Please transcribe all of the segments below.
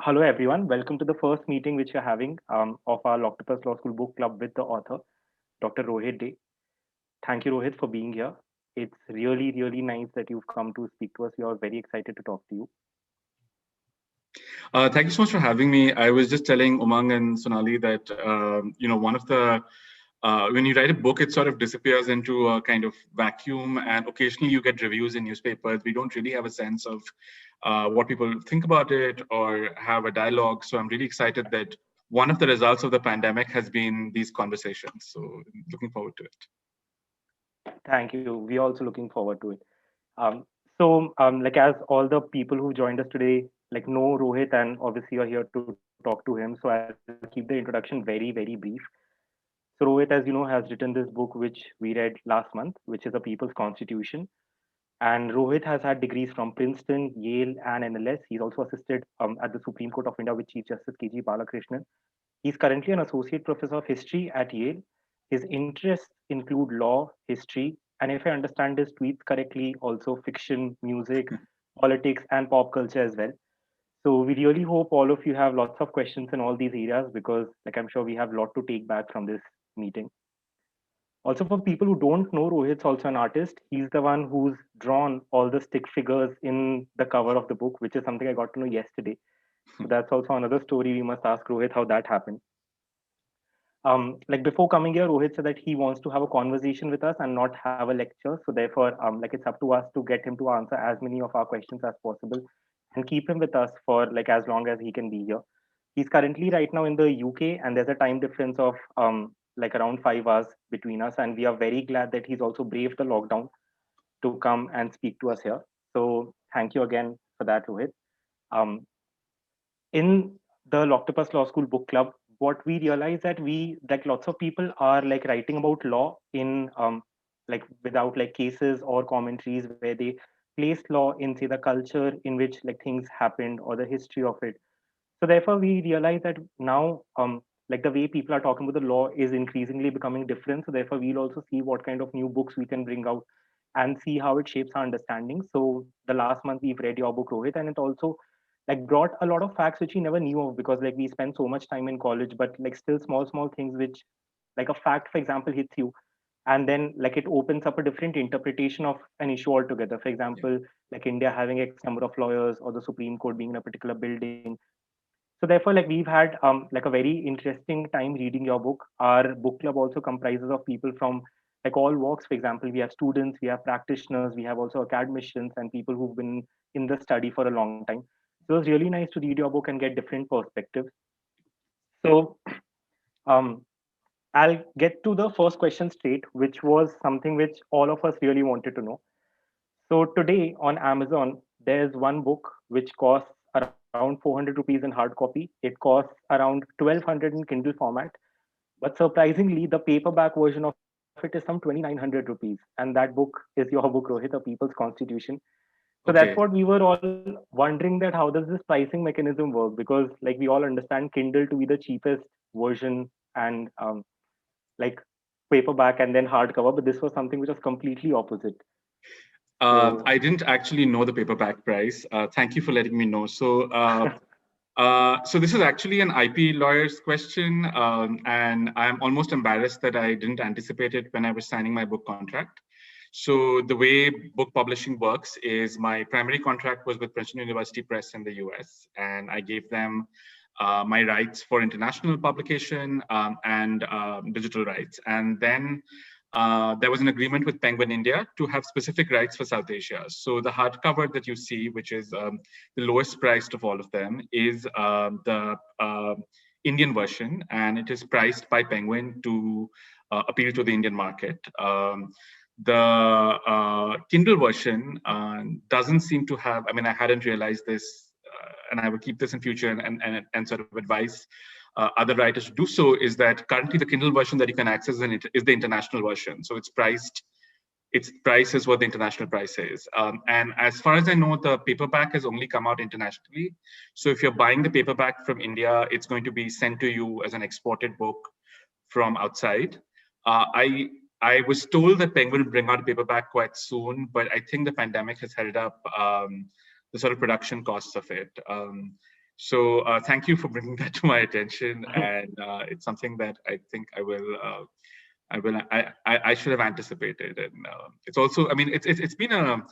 Hello, everyone. Welcome to the first meeting which we're having of our Loctopus Law School Book Club with the author, Dr. Rohit Day. Thank you, Rohit, for being here. It's really, really nice that you've come to speak to us. We are very excited to talk to you. Thank you so much for having me. I was just telling Umang and Sonali that one of the when you write a book, it sort of disappears into a kind of vacuum, and occasionally you get reviews in newspapers. We don't really have a sense of what people think about it or have a dialogue. So I'm really excited that one of the results of the pandemic has been these conversations. So looking forward to it. Thank you. We're also looking forward to it. Like as all the people who joined us today, like know Rohit, and obviously you're here to talk to him. So I'll keep the introduction very, very brief. So Rohit, as you know, has written this book which we read last month, which is the People's Constitution. And Rohit has had degrees from Princeton, Yale, and NLS. He's also assisted at the Supreme Court of India with Chief Justice KG Balakrishnan. He's currently an associate professor of history at Yale. His interests include law, history, and if I understand his tweets correctly, also fiction, music, politics, and pop culture as well. So we really hope all of you have lots of questions in all these areas because, like I'm sure we have a lot to take back from this meeting. Also, for people who don't know, Rohit's also an artist. He's the one who's drawn all the stick figures in the cover of the book, which is something I got to know yesterday. So that's also another story we must ask Rohit how that happened. Like before coming here, Rohit said that he wants to have a conversation with us and not have a lecture. So therefore, like it's up to us to get him to answer as many of our questions as possible and keep him with us for like as long as he can be here. He's currently right now in the UK, and there's a time difference of like around 5 hours between us. And we are very glad that he's also braved the lockdown to come and speak to us here. So thank you again for that, Rohit. Um, in the Loctopus Law School Book Club, what we realize that we like lots of people are like writing about law in like without like cases or commentaries where they place law in say the culture in which like things happened or the history of it. So therefore we realize that now like the way people are talking about the law is increasingly becoming different. So therefore we'll also see what kind of new books we can bring out and see how it shapes our understanding. So the last month we've read your book, Rohit, and it also like brought a lot of facts which we never knew of because like we spent so much time in college, but like still small things which like a fact, for example, hits you and then like it opens up a different interpretation of an issue altogether. For Yeah. example, like India having X number of lawyers or the Supreme Court being in a particular building. So therefore, like we've had like a very interesting time reading your book. Our book club also comprises of people from like all walks. For example, we have students, we have practitioners, we have also academicians and people who've been in the study for a long time. So it was really nice to read your book and get different perspectives. So um, I'll get to the first question straight, which was something which all of us really wanted to know. So today on Amazon, there's one book which costs around 400 rupees in hard copy. It costs around 1200 in Kindle format. But surprisingly, the paperback version of it is some 2900 rupees. And that book is your book, Rohit, A People's Constitution. So that's what we Okay. were all wondering that how does this pricing mechanism work? Because like we all understand Kindle to be the cheapest version and like paperback and then hardcover, but this was something which was completely opposite. So I didn't actually know the paperback price. Thank you for letting me know. So this is actually an IP lawyer's question, and I'm almost embarrassed that I didn't anticipate it when I was signing my book contract. So the way book publishing works is my primary contract was with Princeton University Press in the US, and I gave them my rights for international publication and digital rights. And then there was an agreement with Penguin India to have specific rights for South Asia. So the hardcover that you see, which is the lowest priced of all of them, is the Indian version, and it is priced by Penguin to appeal to the Indian market. The Kindle version doesn't seem to have, I mean, I hadn't realized this, and I will keep this in future and sort of advise other writers to do so, is that currently the Kindle version that you can access is the international version. So its price is what the international price is. And as far as I know, the paperback has only come out internationally. So if you're buying the paperback from India, it's going to be sent to you as an exported book from outside. Uh, I I was told that Penguin will bring out a paperback quite soon, but I think the pandemic has held up the sort of production costs of it. So thank you for bringing that to my attention, and it's something that I think I should have anticipated, and it's also, I mean, it's been a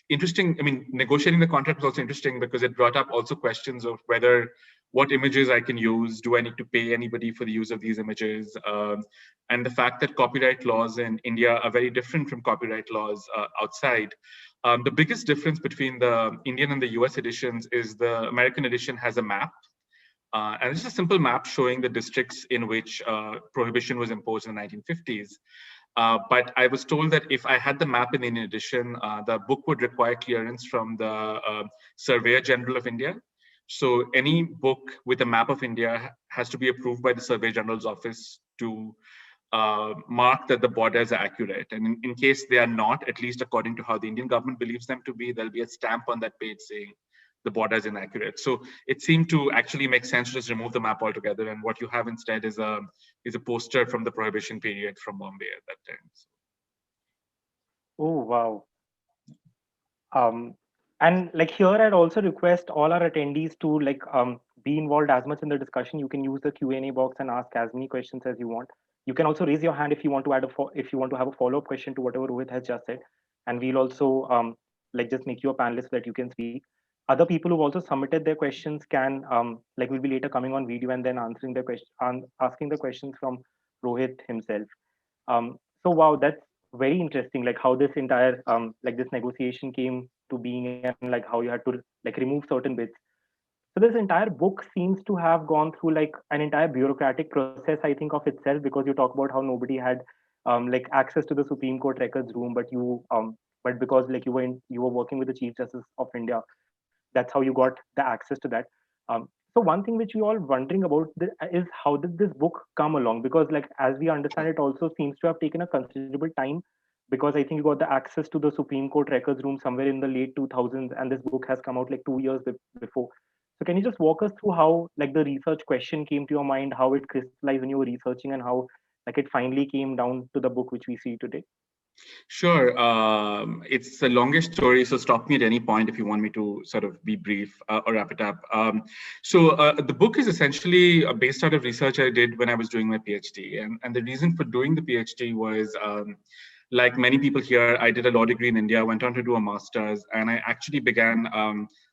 interesting. I mean, negotiating the contract was also interesting because it brought up also questions of whether what images I can use, do I need to pay anybody for the use of these images, and the fact that copyright laws in India are very different from copyright laws outside. The biggest difference between the Indian and the US editions is the American edition has a map. And it's a simple map showing the districts in which prohibition was imposed in the 1950s. But I was told that if I had the map in Indian edition, the book would require clearance from the Surveyor General of India. So any book with a map of India has to be approved by the Surveyor General's office to mark that the borders are accurate. And in case they are not, at least according to how the Indian government believes them to be, there'll be a stamp on that page saying the border is inaccurate. So it seemed to actually make sense to just remove the map altogether. And what you have instead is a poster from the prohibition period from Bombay at that time. Oh, wow. And like here, I'd also request all our attendees to like be involved as much in the discussion. You can use the Q&A box and ask as many questions as you want. You can also raise your hand if you want to add if you want to have a follow-up question to whatever Rohit has just said, and we'll also like just make you a panelist so that you can speak. Other people who've also submitted their questions can like will be later coming on video and then answering the question, asking the questions from Rohit himself. So wow, that's very interesting. Like how this entire like this negotiation came to being, and like how you had to like remove certain bits. So this entire book seems to have gone through like an entire bureaucratic process, I think, of itself, because you talk about how nobody had like access to the Supreme Court records room, but you but because like you were working with the Chief Justice of India, that's how you got the access to that. So one thing which we all wondering about is how did this book come along? Because like as we understand, it also seems to have taken a considerable time, because I think you got the access to the Supreme Court records room somewhere in the late 2000s, and this book has come out like 2 years before. So can you just walk us through how like the research question came to your mind, how it crystallized when you were researching, and how like it finally came down to the book which we see today? Sure. It's the longest story, so stop me at any point if you want me to sort of be brief or wrap it up. The book is essentially based out of research I did when I was doing my PhD. And the reason for doing the PhD was, like many people here, I did a law degree in India, went on to do a master's, and I actually began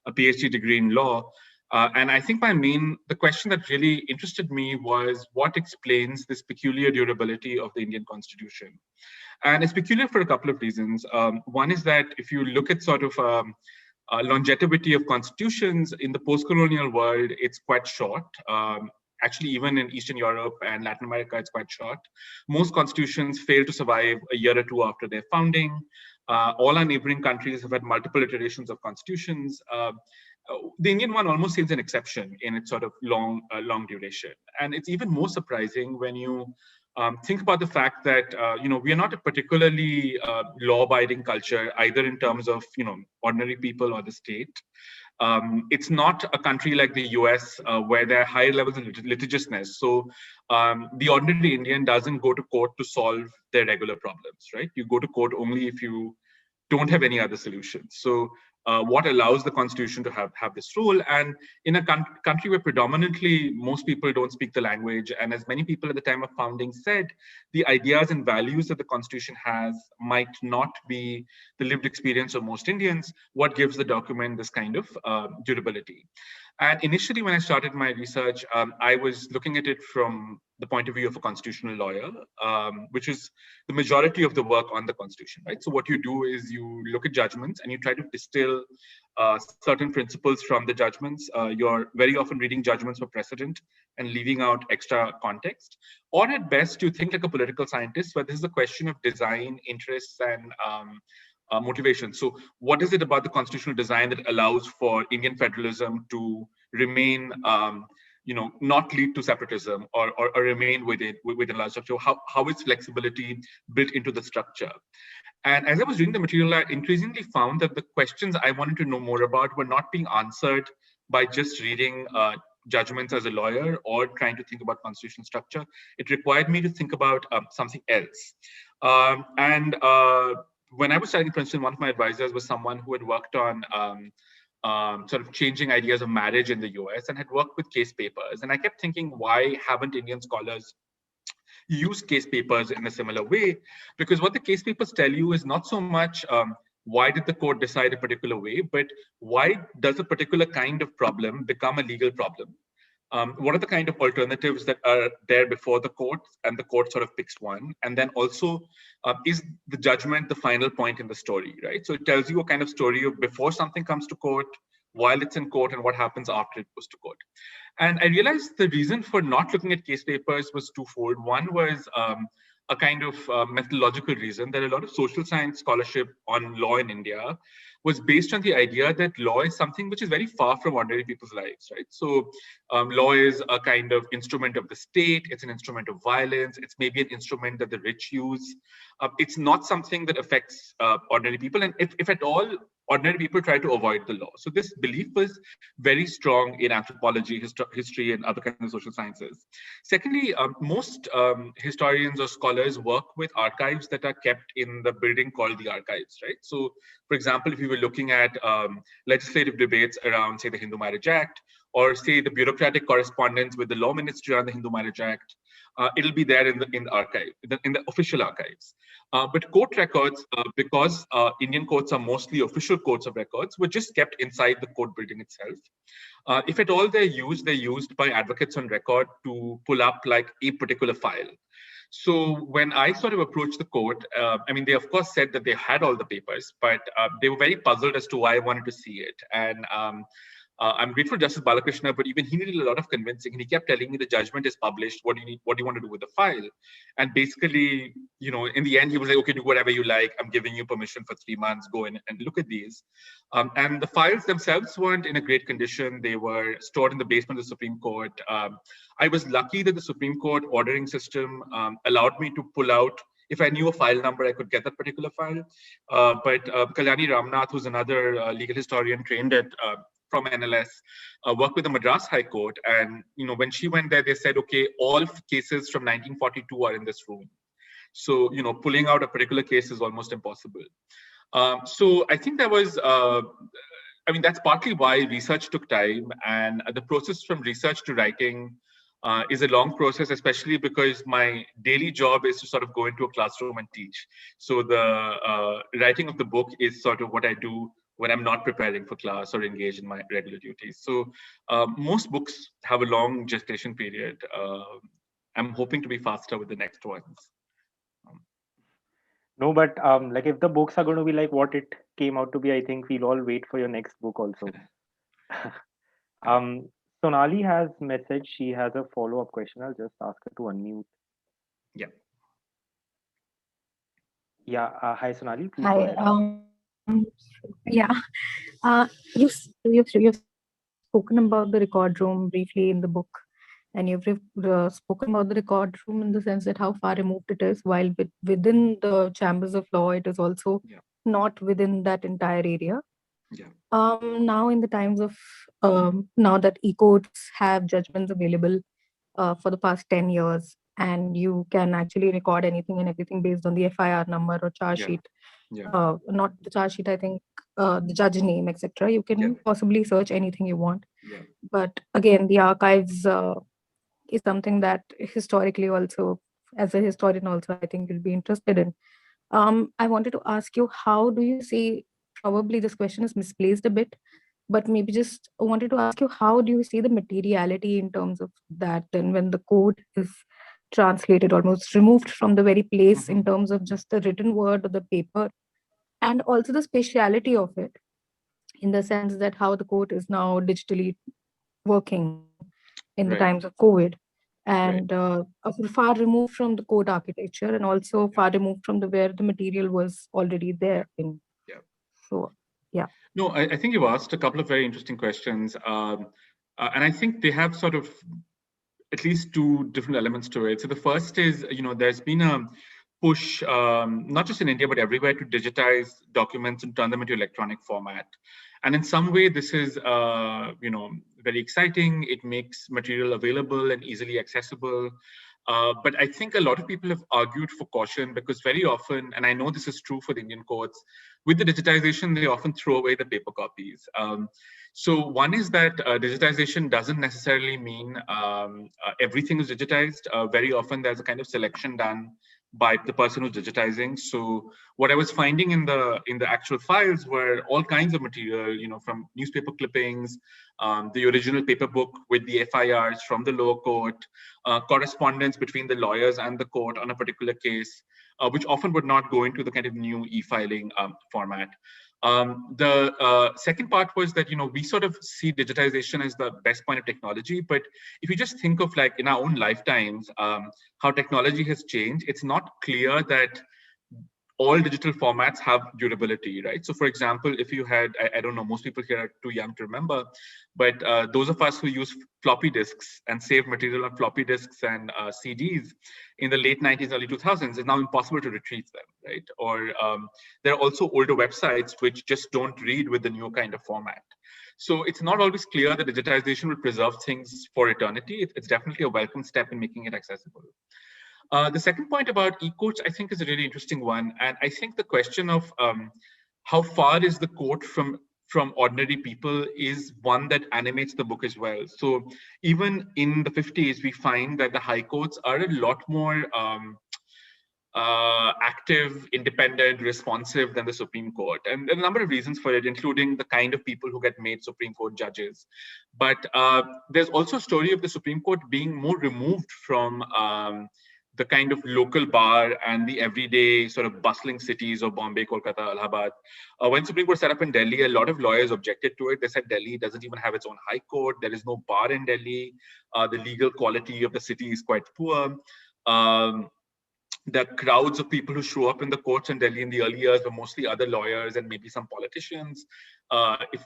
a PhD degree in law. And I think the question that really interested me was what explains this peculiar durability of the Indian Constitution. And it's peculiar for a couple of reasons. One is that if you look at sort of longevity of constitutions in the post-colonial world, it's quite short. Actually, even in Eastern Europe and Latin America, it's quite short. Most constitutions fail to survive a year or two after their founding. All our neighboring countries have had multiple iterations of constitutions. The Indian one almost seems an exception in its sort of long duration. And it's even more surprising when you think about the fact that we are not a particularly law-abiding culture, either in terms of ordinary people or the state. It's not a country like the US where there are high levels of litigiousness. So the ordinary Indian doesn't go to court to solve their regular problems, right? You go to court only if you don't have any other solutions. So what allows the Constitution to have this role? And in a country where predominantly most people don't speak the language, and as many people at the time of founding said, the ideas and values that the Constitution has might not be the lived experience of most Indians, what gives the document this kind of durability? And initially, when I started my research, I was looking at it from the point of view of a constitutional lawyer, which is the majority of the work on the Constitution, right? So what you do is you look at judgments and you try to distill certain principles from the judgments. You're very often reading judgments for precedent and leaving out extra context. Or at best, you think like a political scientist, where this is a question of design, interests, and motivation. So what is it about the constitutional design that allows for Indian federalism to remain, not lead to separatism or remain within large structure? How is flexibility built into the structure? And as I was reading the material, I increasingly found that the questions I wanted to know more about were not being answered by just reading judgments as a lawyer or trying to think about constitutional structure. It required me to think about something else. When I was studying Princeton, one of my advisors was someone who had worked on sort of changing ideas of marriage in the US and had worked with case papers. And I kept thinking, why haven't Indian scholars used case papers in a similar way? Because what the case papers tell you is not so much why did the court decide a particular way, but why does a particular kind of problem become a legal problem? What are the kind of alternatives that are there before the court, and the court sort of picks one? And then also, is the judgment the final point in the story, right? So it tells you a kind of story of before something comes to court, while it's in court, and what happens after it goes to court. And I realized the reason for not looking at case papers was twofold. One was a kind of methodological reason that a lot of social science scholarship on law in India was based on the idea that law is something which is very far from ordinary people's lives, right? So law is a kind of instrument of the state. It's an instrument of violence. It's maybe an instrument that the rich use. It's not something that affects ordinary people. And if at all, ordinary people try to avoid the law. So this belief was very strong in anthropology, history, and other kinds of social sciences. Secondly, most historians or scholars work with archives that are kept in the building called the archives, right? So, for example, if you were looking at legislative debates around, say, the Hindu Marriage Act, or say the bureaucratic correspondence with the law ministry on the Hindu Marriage Act, it'll be there in the archive, in the official archives. But court records, because Indian courts are mostly official courts of records, were just kept inside the court building itself. If at all they're used by advocates on record to pull up like a particular file. So when I sort of approached the court, I mean, they of course said that they had all the papers, but they were very puzzled as to why I wanted to see it. And I'm grateful to Justice Balakrishna, but even he needed a lot of convincing. And he kept telling me the judgment is published. What do you need? What do you want to do with the file? And basically, you know, in the end, he was like, okay, do whatever you like. I'm giving you permission for 3 months. Go in and look at these. And the files themselves weren't in a great condition. They were stored in the basement of the Supreme Court. I was lucky that the Supreme Court ordering system allowed me to pull out. If I knew a file number, I could get that particular file. But Kalyani Ramnath, who's another legal historian trained at from NLS, worked with the Madras High Court. And you know, when she went there, they said, okay, all cases from 1942 are in this room. So, you know, pulling out a particular case is almost impossible. So I think that was, I mean, that's partly why research took time. And the process from research to writing is a long process, especially because my daily job is to sort of go into a classroom and teach. So the writing of the book is sort of what I do when I'm not preparing for class or engaged in my regular duties. So most books have a long gestation period. I'm hoping to be faster with the next ones. No, but like if the books are going to be like what it came out to be, I think we'll all wait for your next book also. Sonali has messaged. She has a follow-up question. I'll just ask her to unmute. Yeah. Yeah. Hi, Sonali. Please Hi. Yeah. You've spoken about the record room briefly in the book, and you've spoken about the record room in the sense that how far removed it is, while within the chambers of law, it is also not within that entire area. Yeah. Now in the times of now that e-courts have judgments available for the past 10 years, and you can actually record anything and everything based on the FIR number or charge sheet. Yeah. Not the charge sheet, I think the judge name, etc. You can possibly search anything you want. Yeah. But again, the archives is something that historically also, as a historian also, I think you'll be interested in. I wanted to ask you, how do you see, probably this question is misplaced a bit, but maybe just wanted to ask you, how do you see the materiality in terms of that, and when the code is translated, almost removed from the very place in terms of just the written word or the paper, and also the spatiality of it, in the sense that how the court is now digitally working in the times of COVID, and far removed from the code architecture, and also far removed from where the material was already there in. So, yeah. No, I think you asked a couple of very interesting questions. And I think they have sort of at least two different elements to it. So the first is, you know, there's been a push, not just in India, but everywhere, to digitize documents and turn them into electronic format. And in some way, this is, you know, very exciting. It makes material available and easily accessible. But I think a lot of people have argued for caution because very often, and I know this is true for the Indian courts, with the digitization, they often throw away the paper copies. So one is that digitization doesn't necessarily mean everything is digitized. Very often there's a kind of selection done by the person who's digitizing. So what I was finding in the actual files were all kinds of material, from newspaper clippings, the original paper book with the FIRs from the lower court, correspondence between the lawyers and the court on a particular case, which often would not go into the kind of new e-filing format. The second part was that, we sort of see digitization as the best point of technology. But if you just think of like in our own lifetimes, how technology has changed, it's not clear that all digital formats have durability, right? So for example, if you had, I don't know, most people here are too young to remember, but those of us who use floppy disks and save material on floppy disks and CDs in the late 90s, early 2000s, it's now impossible to retrieve them, right? Or there are also older websites which just don't read with the new kind of format. So it's not always clear that digitization will preserve things for eternity. It's definitely a welcome step in making it accessible. The second point about e-courts, I think, is a really interesting one. And I think the question of how far is the court from ordinary people is one that animates the book as well. So even in the 50s, we find that the high courts are a lot more active, independent, responsive than the Supreme Court. And there are a number of reasons for it, including the kind of people who get made Supreme Court judges. But there's also a story of the Supreme Court being more removed from the kind of local bar and the everyday sort of bustling cities of Bombay, Kolkata, Allahabad. When Supreme Court set up in Delhi, a lot of lawyers objected to it. They said Delhi doesn't even have its own high court. There is no bar in Delhi. The legal quality of the city is quite poor. The crowds of people who show up in the courts in Delhi in the early years were mostly other lawyers and maybe some politicians.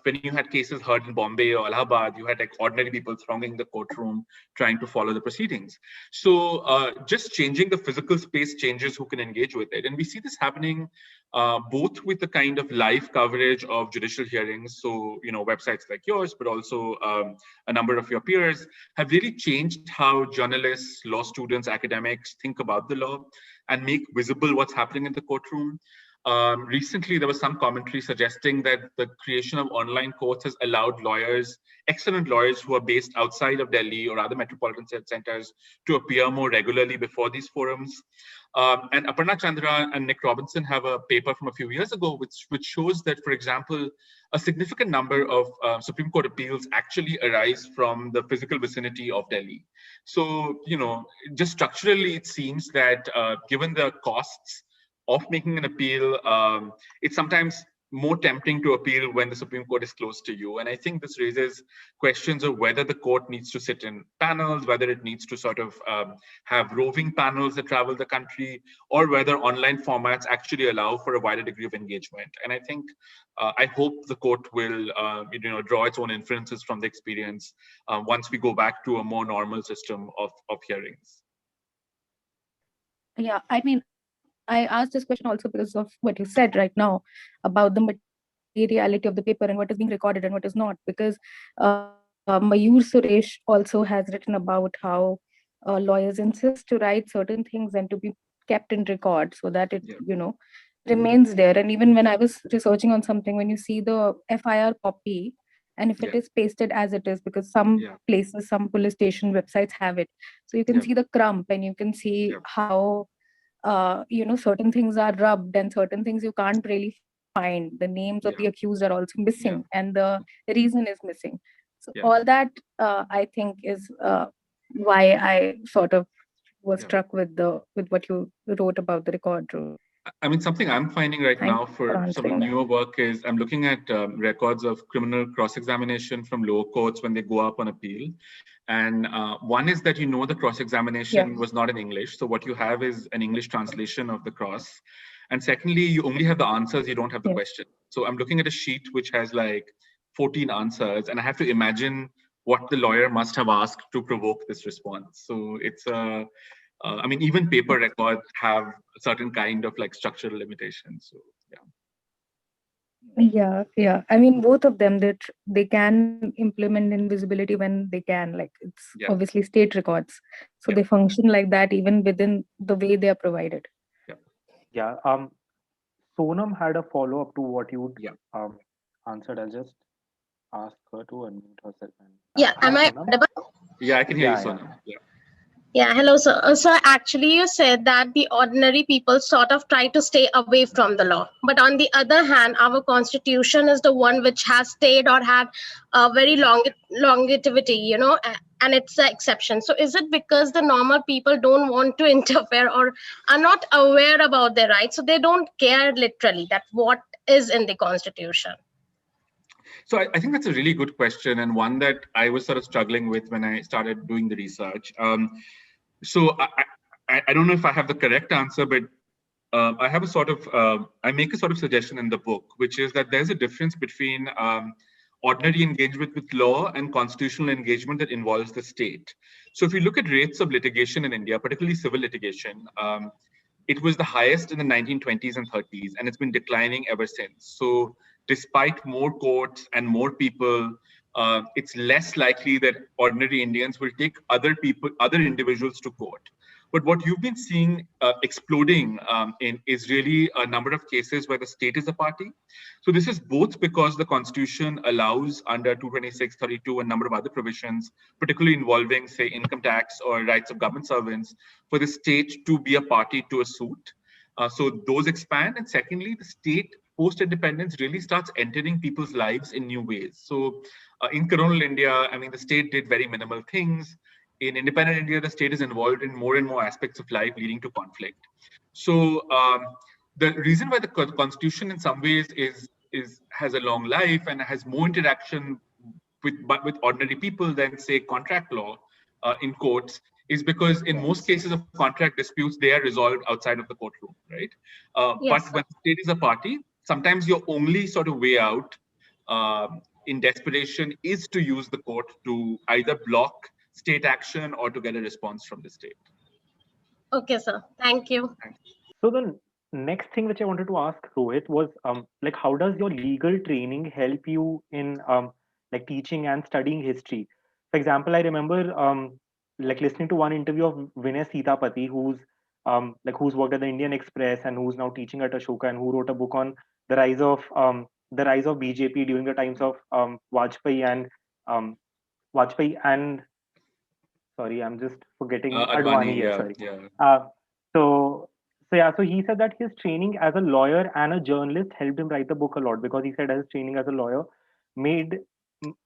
When you had cases heard in Bombay or Allahabad, you had like ordinary people thronging the courtroom trying to follow the proceedings. So just changing the physical space changes who can engage with it. And we see this happening both with the kind of live coverage of judicial hearings. So, websites like yours, but also a number of your peers have really changed how journalists, law students, academics think about the law and make visible what's happening in the courtroom. Recently, there was some commentary suggesting that the creation of online courts has allowed lawyers, excellent lawyers who are based outside of Delhi or other metropolitan centers, to appear more regularly before these forums. And Aparna Chandra and Nick Robinson have a paper from a few years ago, which shows that, for example, a significant number of Supreme Court appeals actually arise from the physical vicinity of Delhi. So, just structurally, it seems that given the costs of making an appeal, it's sometimes more tempting to appeal when the Supreme Court is close to you. And I think this raises questions of whether the court needs to sit in panels, whether it needs to sort of have roving panels that travel the country, or whether online formats actually allow for a wider degree of engagement. And I think, I hope the court will, draw its own inferences from the experience once we go back to a more normal system of hearings. Yeah, I mean, I asked this question also because of what you said right now about the materiality of the paper and what is being recorded and what is not. Because Mayur Suresh also has written about how lawyers insist to write certain things and to be kept in record so that it, remains there. And even when I was researching on something, when you see the FIR copy, and if it is pasted as it is, because some places, some police station websites have it, so you can see the crump and you can see how certain things are rubbed and certain things you can't really find. The names of the accused are also missing and the reason is missing. So all that I think is why I sort of was struck with what you wrote about the record room. I mean, something I'm finding right now for some newer work is I'm looking at records of criminal cross-examination from lower courts when they go up on appeal. And one is that the cross-examination was not in English. So what you have is an English translation of the cross. And secondly, you only have the answers, you don't have the question. So I'm looking at a sheet which has like 14 answers, and I have to imagine what the lawyer must have asked to provoke this response. So it's I mean, even paper records have a certain kind of like structural limitations. So, Yeah. I mean, both of them, they can implement invisibility when they can. Like, it's Yeah, obviously state records, so yeah, they function like that even within the way they are provided. yeah, Yeah. Sonam had a follow up to what you'd yeah. um answered. I'll just ask her to unmute herself. And Yeah, hi, am I Sonam. audible? Yeah, I can hear you, Yeah, yeah. Sonam. Yeah. Yeah, hello, sir. So actually, you said that the ordinary people sort of try to stay away from the law. But on the other hand, our constitution is the one which has stayed or had a very long longevity, and it's an exception. So is it because the normal people don't want to interfere or are not aware about their rights? So they don't care literally that what is in the constitution? So I think that's a really good question, and one that I was sort of struggling with when I started doing the research. So I don't know if I have the correct answer, but I have a sort of I make a sort of suggestion in the book, which is that there's a difference between ordinary engagement with law and constitutional engagement that involves the state. So if you look at rates of litigation in India, particularly civil litigation, it was the highest in the 1920s and 30s, and it's been declining ever since. So despite more courts and more people, it's less likely that ordinary Indians will take other individuals to court. But what you've been seeing exploding in is really a number of cases where the state is a party. So this is both because the Constitution allows under 226, 32, a number of other provisions, particularly involving, say, income tax or rights of government servants, for the state to be a party to a suit. So those expand. And secondly, the state post-independence really starts entering people's lives in new ways. So in colonial India, I mean, the state did very minimal things. In independent India, the state is involved in more and more aspects of life, leading to conflict. So the reason why the Constitution, in some ways, has a long life and has more interaction with ordinary people than, say, contract law in courts, is because in most cases of contract disputes, they are resolved outside of the courtroom, right? But Yes, when the state is a party, sometimes your only sort of way out in desperation is to use the court to either block state action or to get a response from the state. okay, sir. Thank you. Thanks. So the next thing which I wanted to ask Rohit was like how does your legal training help you in like teaching and studying history? For example, I remember like listening to one interview of Vinay Sitapati, who's worked at the Indian Express and who's now teaching at Ashoka and who wrote a book on the rise of BJP during the times of um, Vajpayee and sorry, I'm just forgetting Advani. Advani, Yeah, yeah, sorry. yeah. Uh, so so he said that his training as a lawyer and a journalist helped him write the book a lot because he said his training as a lawyer made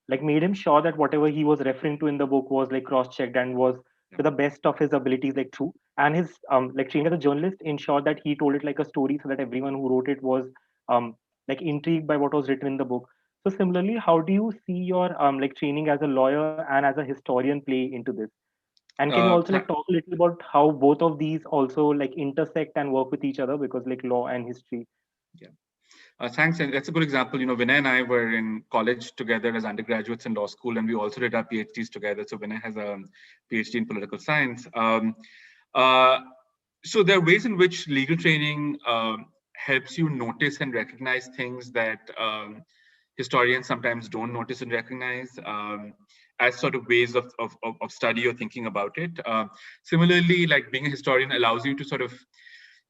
made him sure that whatever he was referring to in the book was like cross-checked and was to the best of his abilities like true. And his like training as a journalist ensured that he told it like a story so that everyone who wrote it was um like intrigued by what was written in the book. So similarly, how do you see your like training as a lawyer and as a historian play into this? And can you also like Th- talk a little about how both of these also like intersect and work with each other because like law and history? yeah. Thanks. And that's a good example. You know, Vinay and I were in college together as undergraduates in law school, and we also did our PhDs together. So Vinay has a PhD in political science. Uh, so there are ways in which legal training helps you notice and recognize things that historians sometimes don't notice and recognize as sort of ways of study or thinking about it. Similarly, like being a historian allows you to sort of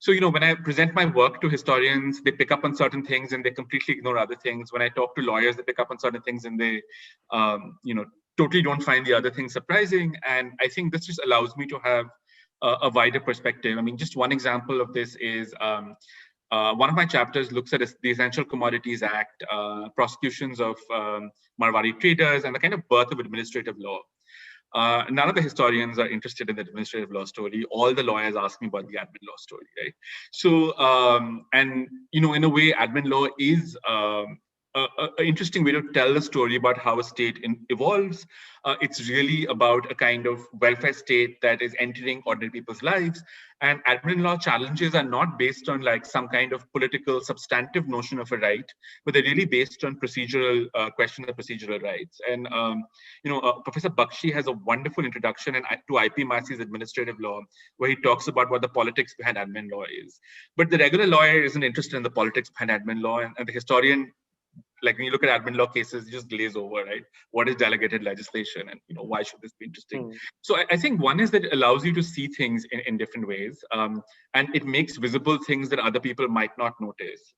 so, you know, when I present my work to historians, they pick up on certain things and they completely ignore other things. When I talk to lawyers, they pick up on certain things and they, you know, totally don't find the other things surprising. And I think this just allows me to have a wider perspective. I mean, just one example of this is one of my chapters looks at the Essential Commodities Act, prosecutions of Marwari traders, and the kind of birth of administrative law. None of the historians are interested in the administrative law story. All the lawyers ask me about the admin law story, right? So, and you know, in a way, admin law is interesting way to tell the story about how a state evolves. It's really about a kind of welfare state that is entering ordinary people's lives. And admin law challenges are not based on like some kind of political substantive notion of a right, but they're really based on procedural questions of procedural rights. And Professor Bakshi has a wonderful introduction to IP Massey's administrative law, where he talks about what the politics behind admin law is. But the regular lawyer isn't interested in the politics behind admin law, and the historian, like when you look at admin law cases, you just glaze over, right? What is delegated legislation, and why should this be interesting? So I think one is that it allows you to see things in different ways, and it makes visible things that other people might not notice.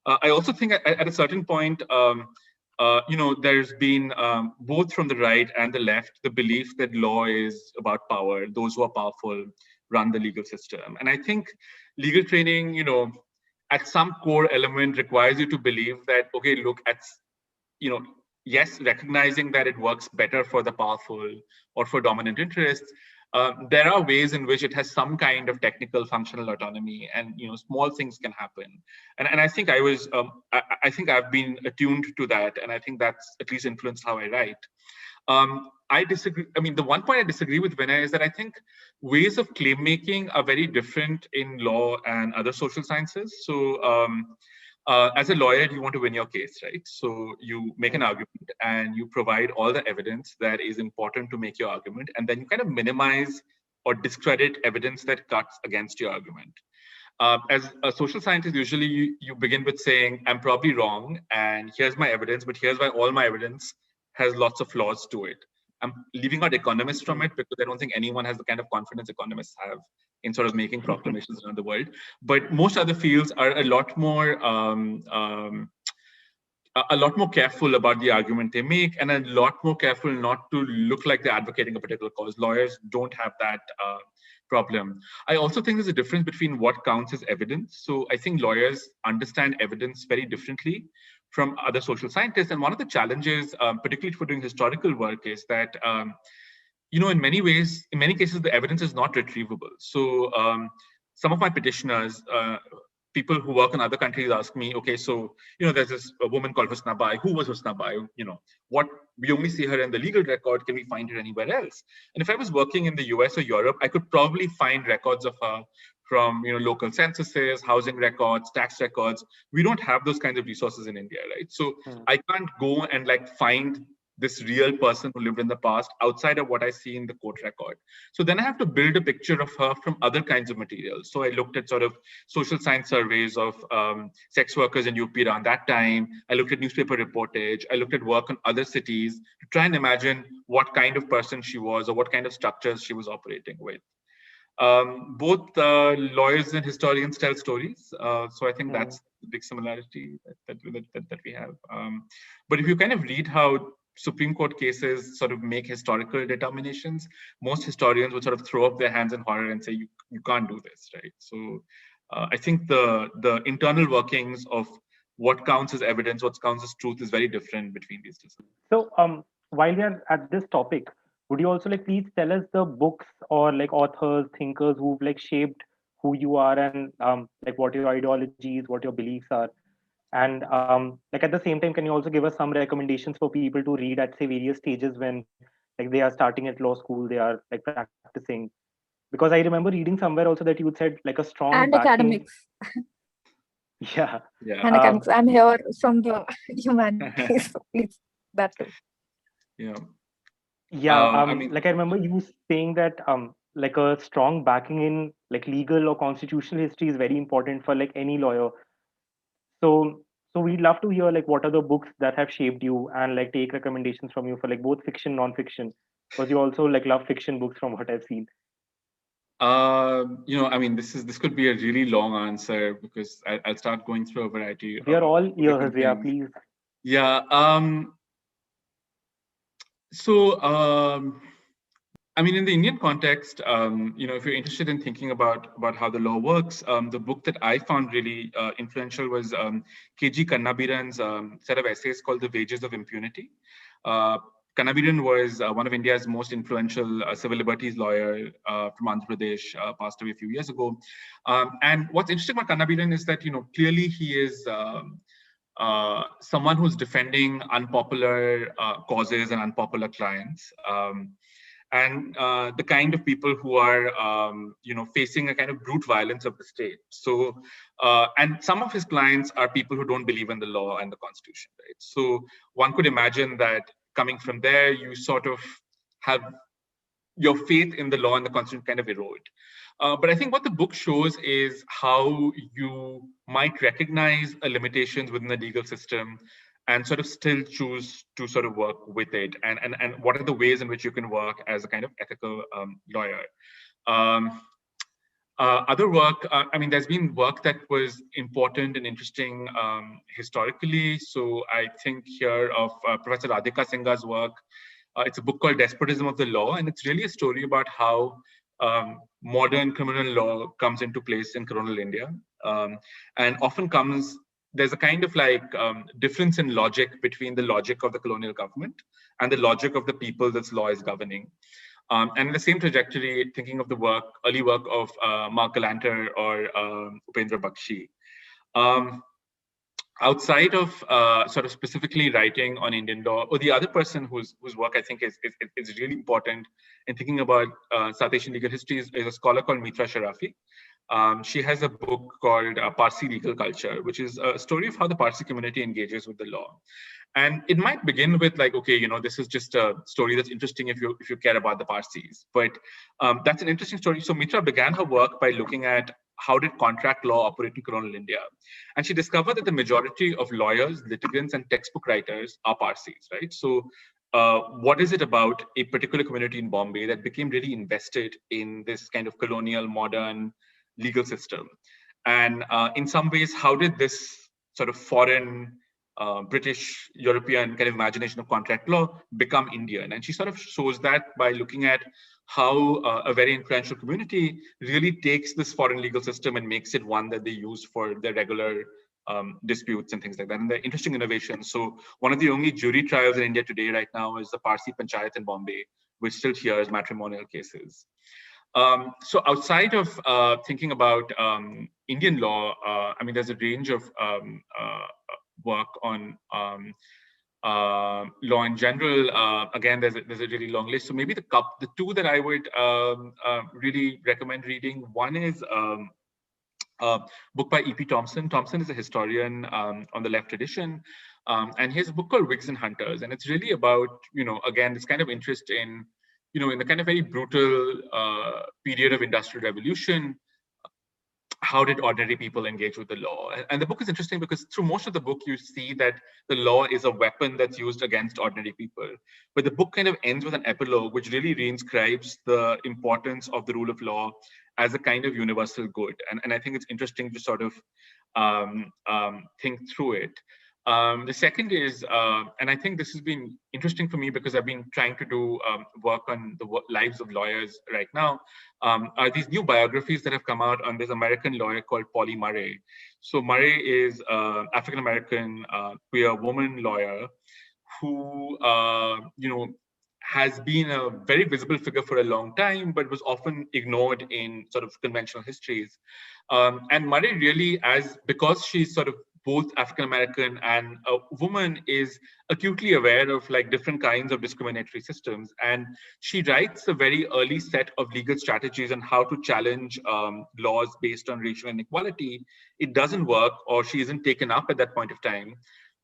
I also think at a certain point, there's been both from the right and the left the belief that law is about power. Those who are powerful run the legal system, and I think legal training, at some core element requires you to believe that, okay, look at, yes, recognizing that it works better for the powerful or for dominant interests, there are ways in which it has some kind of technical functional autonomy, and small things can happen. And I think I think I've been attuned to that, and I think that's at least influenced how I write. I disagree. I mean, the one point I disagree with Vinay is that I think ways of claim making are very different in law and other social sciences. So as a lawyer, you want to win your case, right? So you make an argument and you provide all the evidence that is important to make your argument. And then you kind of minimize or discredit evidence that cuts against your argument. As a social scientist, usually you begin with saying, I'm probably wrong, and here's my evidence, but here's why all my evidence has lots of flaws to it. I'm leaving out economists from it because I don't think anyone has the kind of confidence economists have in sort of making proclamations around the world. But most other fields are a lot more careful about the argument they make, and a lot more careful not to look like they're advocating a particular cause. Lawyers don't have that problem. I also think there's a difference between what counts as evidence. So I think lawyers understand evidence very differently from other social scientists. And one of the challenges, particularly for doing historical work, is that, in many ways, in many cases, the evidence is not retrievable. So some of my petitioners, people who work in other countries ask me, okay, so, there's this woman called Husna Bai. Who was Husna Bai? What, we only see her in the legal record. Can we find her anywhere else? And if I was working in the US or Europe, I could probably find records of her from local censuses, housing records, tax records. We don't have those kinds of resources in India, right? So I can't go and find this real person who lived in the past outside of what I see in the court record. So then I have to build a picture of her from other kinds of materials. So I looked at sort of social science surveys of sex workers in UP around that time. I looked at newspaper reportage. I looked at work in other cities to try and imagine what kind of person she was or what kind of structures she was operating with. Both lawyers and historians tell stories, so I think that's the big similarity that we have. But if you kind of read how Supreme Court cases sort of make historical determinations, most historians would sort of throw up their hands in horror and say, you can't do this, right? So I think the internal workings of what counts as evidence, what counts as truth is very different between these two. So while we are at this topic, would you also please tell us the books or authors, thinkers who've shaped who you are, and what your ideologies, what your beliefs are? And at the same time, can you also give us some recommendations for people to read at, say, various stages when they are starting at law school, they are practicing? Because I remember reading somewhere also that you said a strong and backing. Academics. Yeah. And academics. I'm here from the humanities, so please, that too. Yeah. Yeah, I remember you saying that a strong backing in legal or constitutional history is very important for any lawyer. So we'd love to hear what are the books that have shaped you, and take recommendations from you for both fiction, non-fiction, because you also love fiction books from what I've seen. This could be a really long answer because I'll start going through a variety. We are all ears, yeah, please. Yeah. In the Indian context, if you're interested in thinking about how the law works, the book that I found really influential was K.G. Kannabiran's set of essays called The Wages of Impunity. Kannabiran was one of India's most influential civil liberties lawyer from Andhra Pradesh, passed away a few years ago. And what's interesting about Kannabiran is that, clearly he is someone who's defending unpopular causes and unpopular clients, and the kind of people who are, facing a kind of brute violence of the state. So, and some of his clients are people who don't believe in the law and the Constitution, right? So one could imagine that coming from there, you sort of have your faith in the law and the Constitution kind of erode. But I think what the book shows is how you might recognize limitations within the legal system and sort of still choose to sort of work with it, and what are the ways in which you can work as a kind of ethical lawyer. Other work, I mean, there's been work that was important and interesting historically. So I think here of Professor Radhika Singha's work. It's a book called Despotism of the Law, and it's really a story about how modern criminal law comes into place in colonial India, and often there's a kind of like difference in logic between the logic of the colonial government and the logic of the people this law is governing. And in the same trajectory, thinking of the early work of Mark Galanter or Upendra Bakshi. Outside of sort of specifically writing on Indian law, or the other person whose work I think is really important in thinking about South Asian legal history is a scholar called Mitra Sharafi. She has a book called Parsi Legal Culture, which is a story of how the Parsi community engages with the law. And it might begin with like, okay, this is just a story that's interesting if you care about the Parsis. But that's an interesting story. So Mitra began her work by looking at how did contract law operate in colonial India? And she discovered that the majority of lawyers, litigants, and textbook writers are Parsis, right? So what is it about a particular community in Bombay that became really invested in this kind of colonial, modern legal system? And in some ways, how did this sort of foreign, British, European kind of imagination of contract law become Indian? And she sort of shows that by looking at how a very influential community really takes this foreign legal system and makes it one that they use for their regular disputes and things like that. And they're interesting innovations. So one of the only jury trials in India today right now is the Parsi Panchayat in Bombay, which still hears matrimonial cases. So outside of thinking about Indian law, I mean, there's a range of work on law in general. Again, there's a really long list. So maybe the two that I would really recommend reading. One is a book by E.P. Thompson. Thompson is a historian on the left tradition, and he has a book called Whigs and Hunters, and it's really about again this kind of interest in in the kind of very brutal period of industrial revolution. How did ordinary people engage with the law? And the book is interesting because through most of the book, you see that the law is a weapon that's used against ordinary people. But the book kind of ends with an epilogue, which really reinscribes the importance of the rule of law as a kind of universal good. And I think it's interesting to sort of think through it. The second is, and I think this has been interesting for me because I've been trying to do work on the lives of lawyers right now, are these new biographies that have come out on this American lawyer called Polly Murray. So Murray is an African-American queer woman lawyer who, has been a very visible figure for a long time, but was often ignored in sort of conventional histories. And Murray really, because she's sort of both African-American and a woman, is acutely aware of like different kinds of discriminatory systems. And she writes a very early set of legal strategies on how to challenge laws based on racial inequality. It doesn't work, or she isn't taken up at that point of time.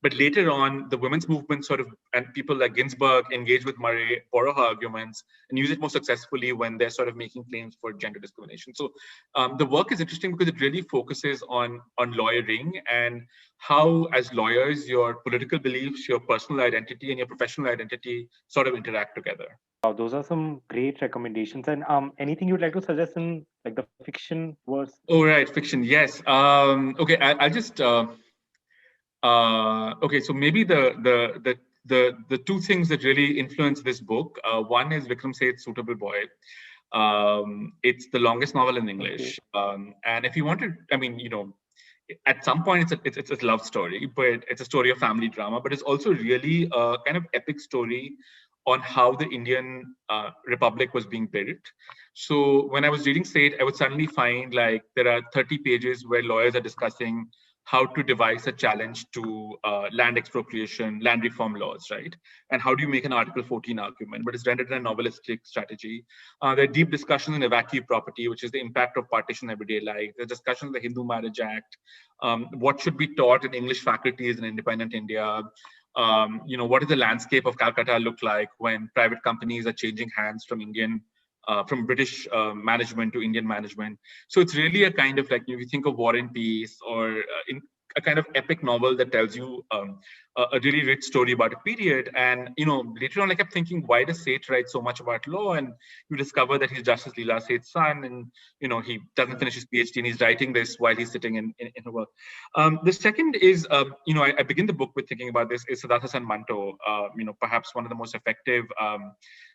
But later on, the women's movement and people like Ginsburg engage with Murray, borrow her arguments, and use it more successfully when they're sort of making claims for gender discrimination. So the work is interesting because it really focuses on lawyering and how, as lawyers, your political beliefs, your personal identity, and your professional identity sort of interact together. Wow, those are some great recommendations. And anything you'd like to suggest in like the fiction verse? Oh, right, fiction. Yes. Okay, I'll just. Okay, so maybe the two things that really influence this book. One is Vikram Seth's Suitable Boy. It's the longest novel in English, and if you wanted, I mean, at some point it's a love story, but it's a story of family drama. But it's also really a kind of epic story on how the Indian Republic was being built. So when I was reading Seth, I would suddenly find like there are 30 pages where lawyers are discussing how to devise a challenge to land expropriation, land reform laws, right? And how do you make an Article 14 argument? But it's rendered in a novelistic strategy. There are deep discussions on evacuee property, which is the impact of partition in everyday life. There's discussions on the Hindu Marriage Act, what should be taught in English faculties in independent India. What does the landscape of Calcutta look like when private companies are changing hands from British management to Indian management? So it's really a kind of like, if you think of War and Peace, or in a kind of epic novel that tells you a really rich story about a period. And later on, I kept thinking, why does Seth write so much about law? And you discover that he's Justice Leela Seth's son, and he doesn't finish his PhD, and he's writing this while he's sitting in her work. The second is, I begin the book with thinking about this, is Siddhartha Hassan Manto, perhaps one of the most effective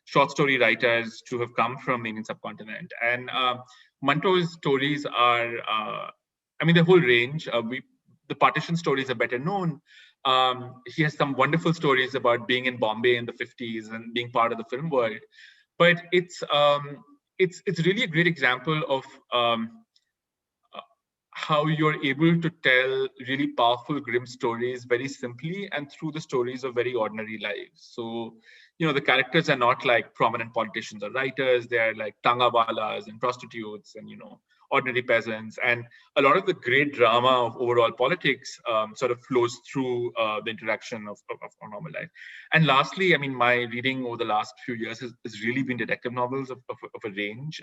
short story writers to have come from the Indian subcontinent. And Manto's stories are, the whole range. The partition stories are better known. He has some wonderful stories about being in Bombay in the 50s and being part of the film world. But it's really a great example of how you're able to tell really powerful, grim stories very simply and through the stories of very ordinary lives. So, the characters are not like prominent politicians or writers. They're like tangawalas and prostitutes and, ordinary peasants. And a lot of the great drama of overall politics sort of flows through the interaction of normal life. And lastly, my reading over the last few years has really been detective novels of a range,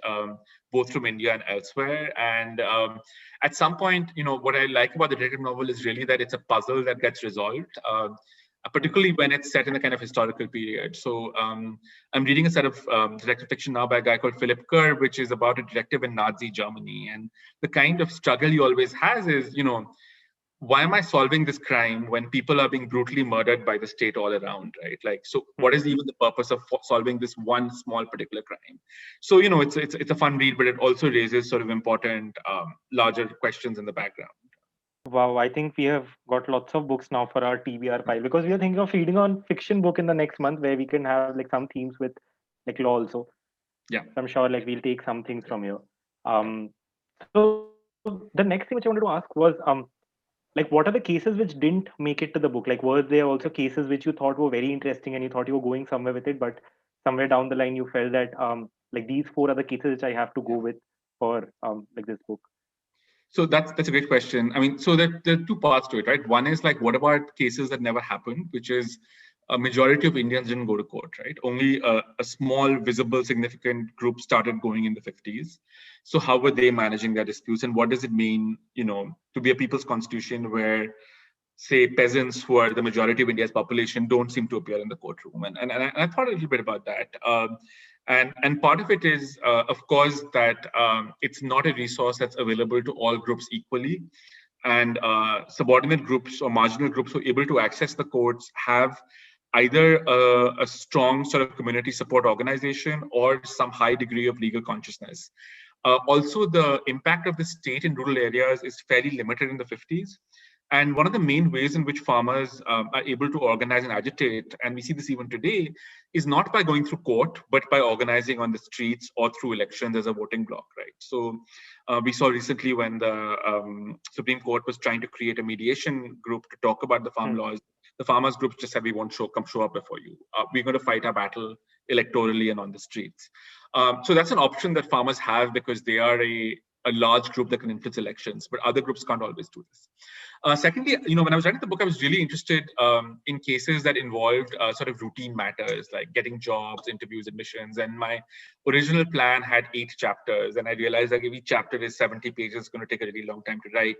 both from India and elsewhere. And at some point, what I like about the detective novel is really that it's a puzzle that gets resolved. Particularly when it's set in a kind of historical period. So I'm reading a set of detective fiction now by a guy called Philip Kerr, which is about a detective in Nazi Germany. And the kind of struggle he always has is, why am I solving this crime when people are being brutally murdered by the state all around, right? Like, so what is even the purpose of solving this one small particular crime? So, it's a fun read, but it also raises sort of important, larger questions in the background. Wow, I think we have got lots of books now for our TBR pile, because we are thinking of reading on fiction book in the next month where we can have like some themes with like law also. Yeah. So I'm sure like we'll take some things from here. So the next thing which I wanted to ask was like, what are the cases which didn't make it to the book? Like, were there also cases which you thought were very interesting and you thought you were going somewhere with it, but somewhere down the line you felt that like these 4 are the cases which I have to go with for like this book? So that's a great question. So there are 2 parts to it, right? One is like, what about cases that never happened, which is a majority of Indians didn't go to court, right? Only a small, visible, significant group started going in the 50s. So how were they managing their disputes, and what does it mean, to be a people's constitution where, say, peasants who are the majority of India's population don't seem to appear in the courtroom? And I thought a little bit about that. And part of it is, of course, that it's not a resource that's available to all groups equally. And subordinate groups or marginal groups who are able to access the courts have either a strong sort of community support organization or some high degree of legal consciousness. Also, the impact of the state in rural areas is fairly limited in the 50s. And one of the main ways in which farmers are able to organize and agitate, and we see this even today, is not by going through court, but by organizing on the streets or through elections as a voting bloc, right? So we saw recently when the Supreme Court was trying to create a mediation group to talk about the farm laws, the farmers groups just said, we won't come show up before you. We're going to fight our battle electorally and on the streets. So that's an option that farmers have because they are a large group that can influence elections, but other groups can't always do this. Secondly, when I was writing the book, I was really interested in cases that involved sort of routine matters like getting jobs, interviews, admissions. And my original plan had 8 chapters, and I realized that if each chapter is 70 pages, it's going to take a really long time to write.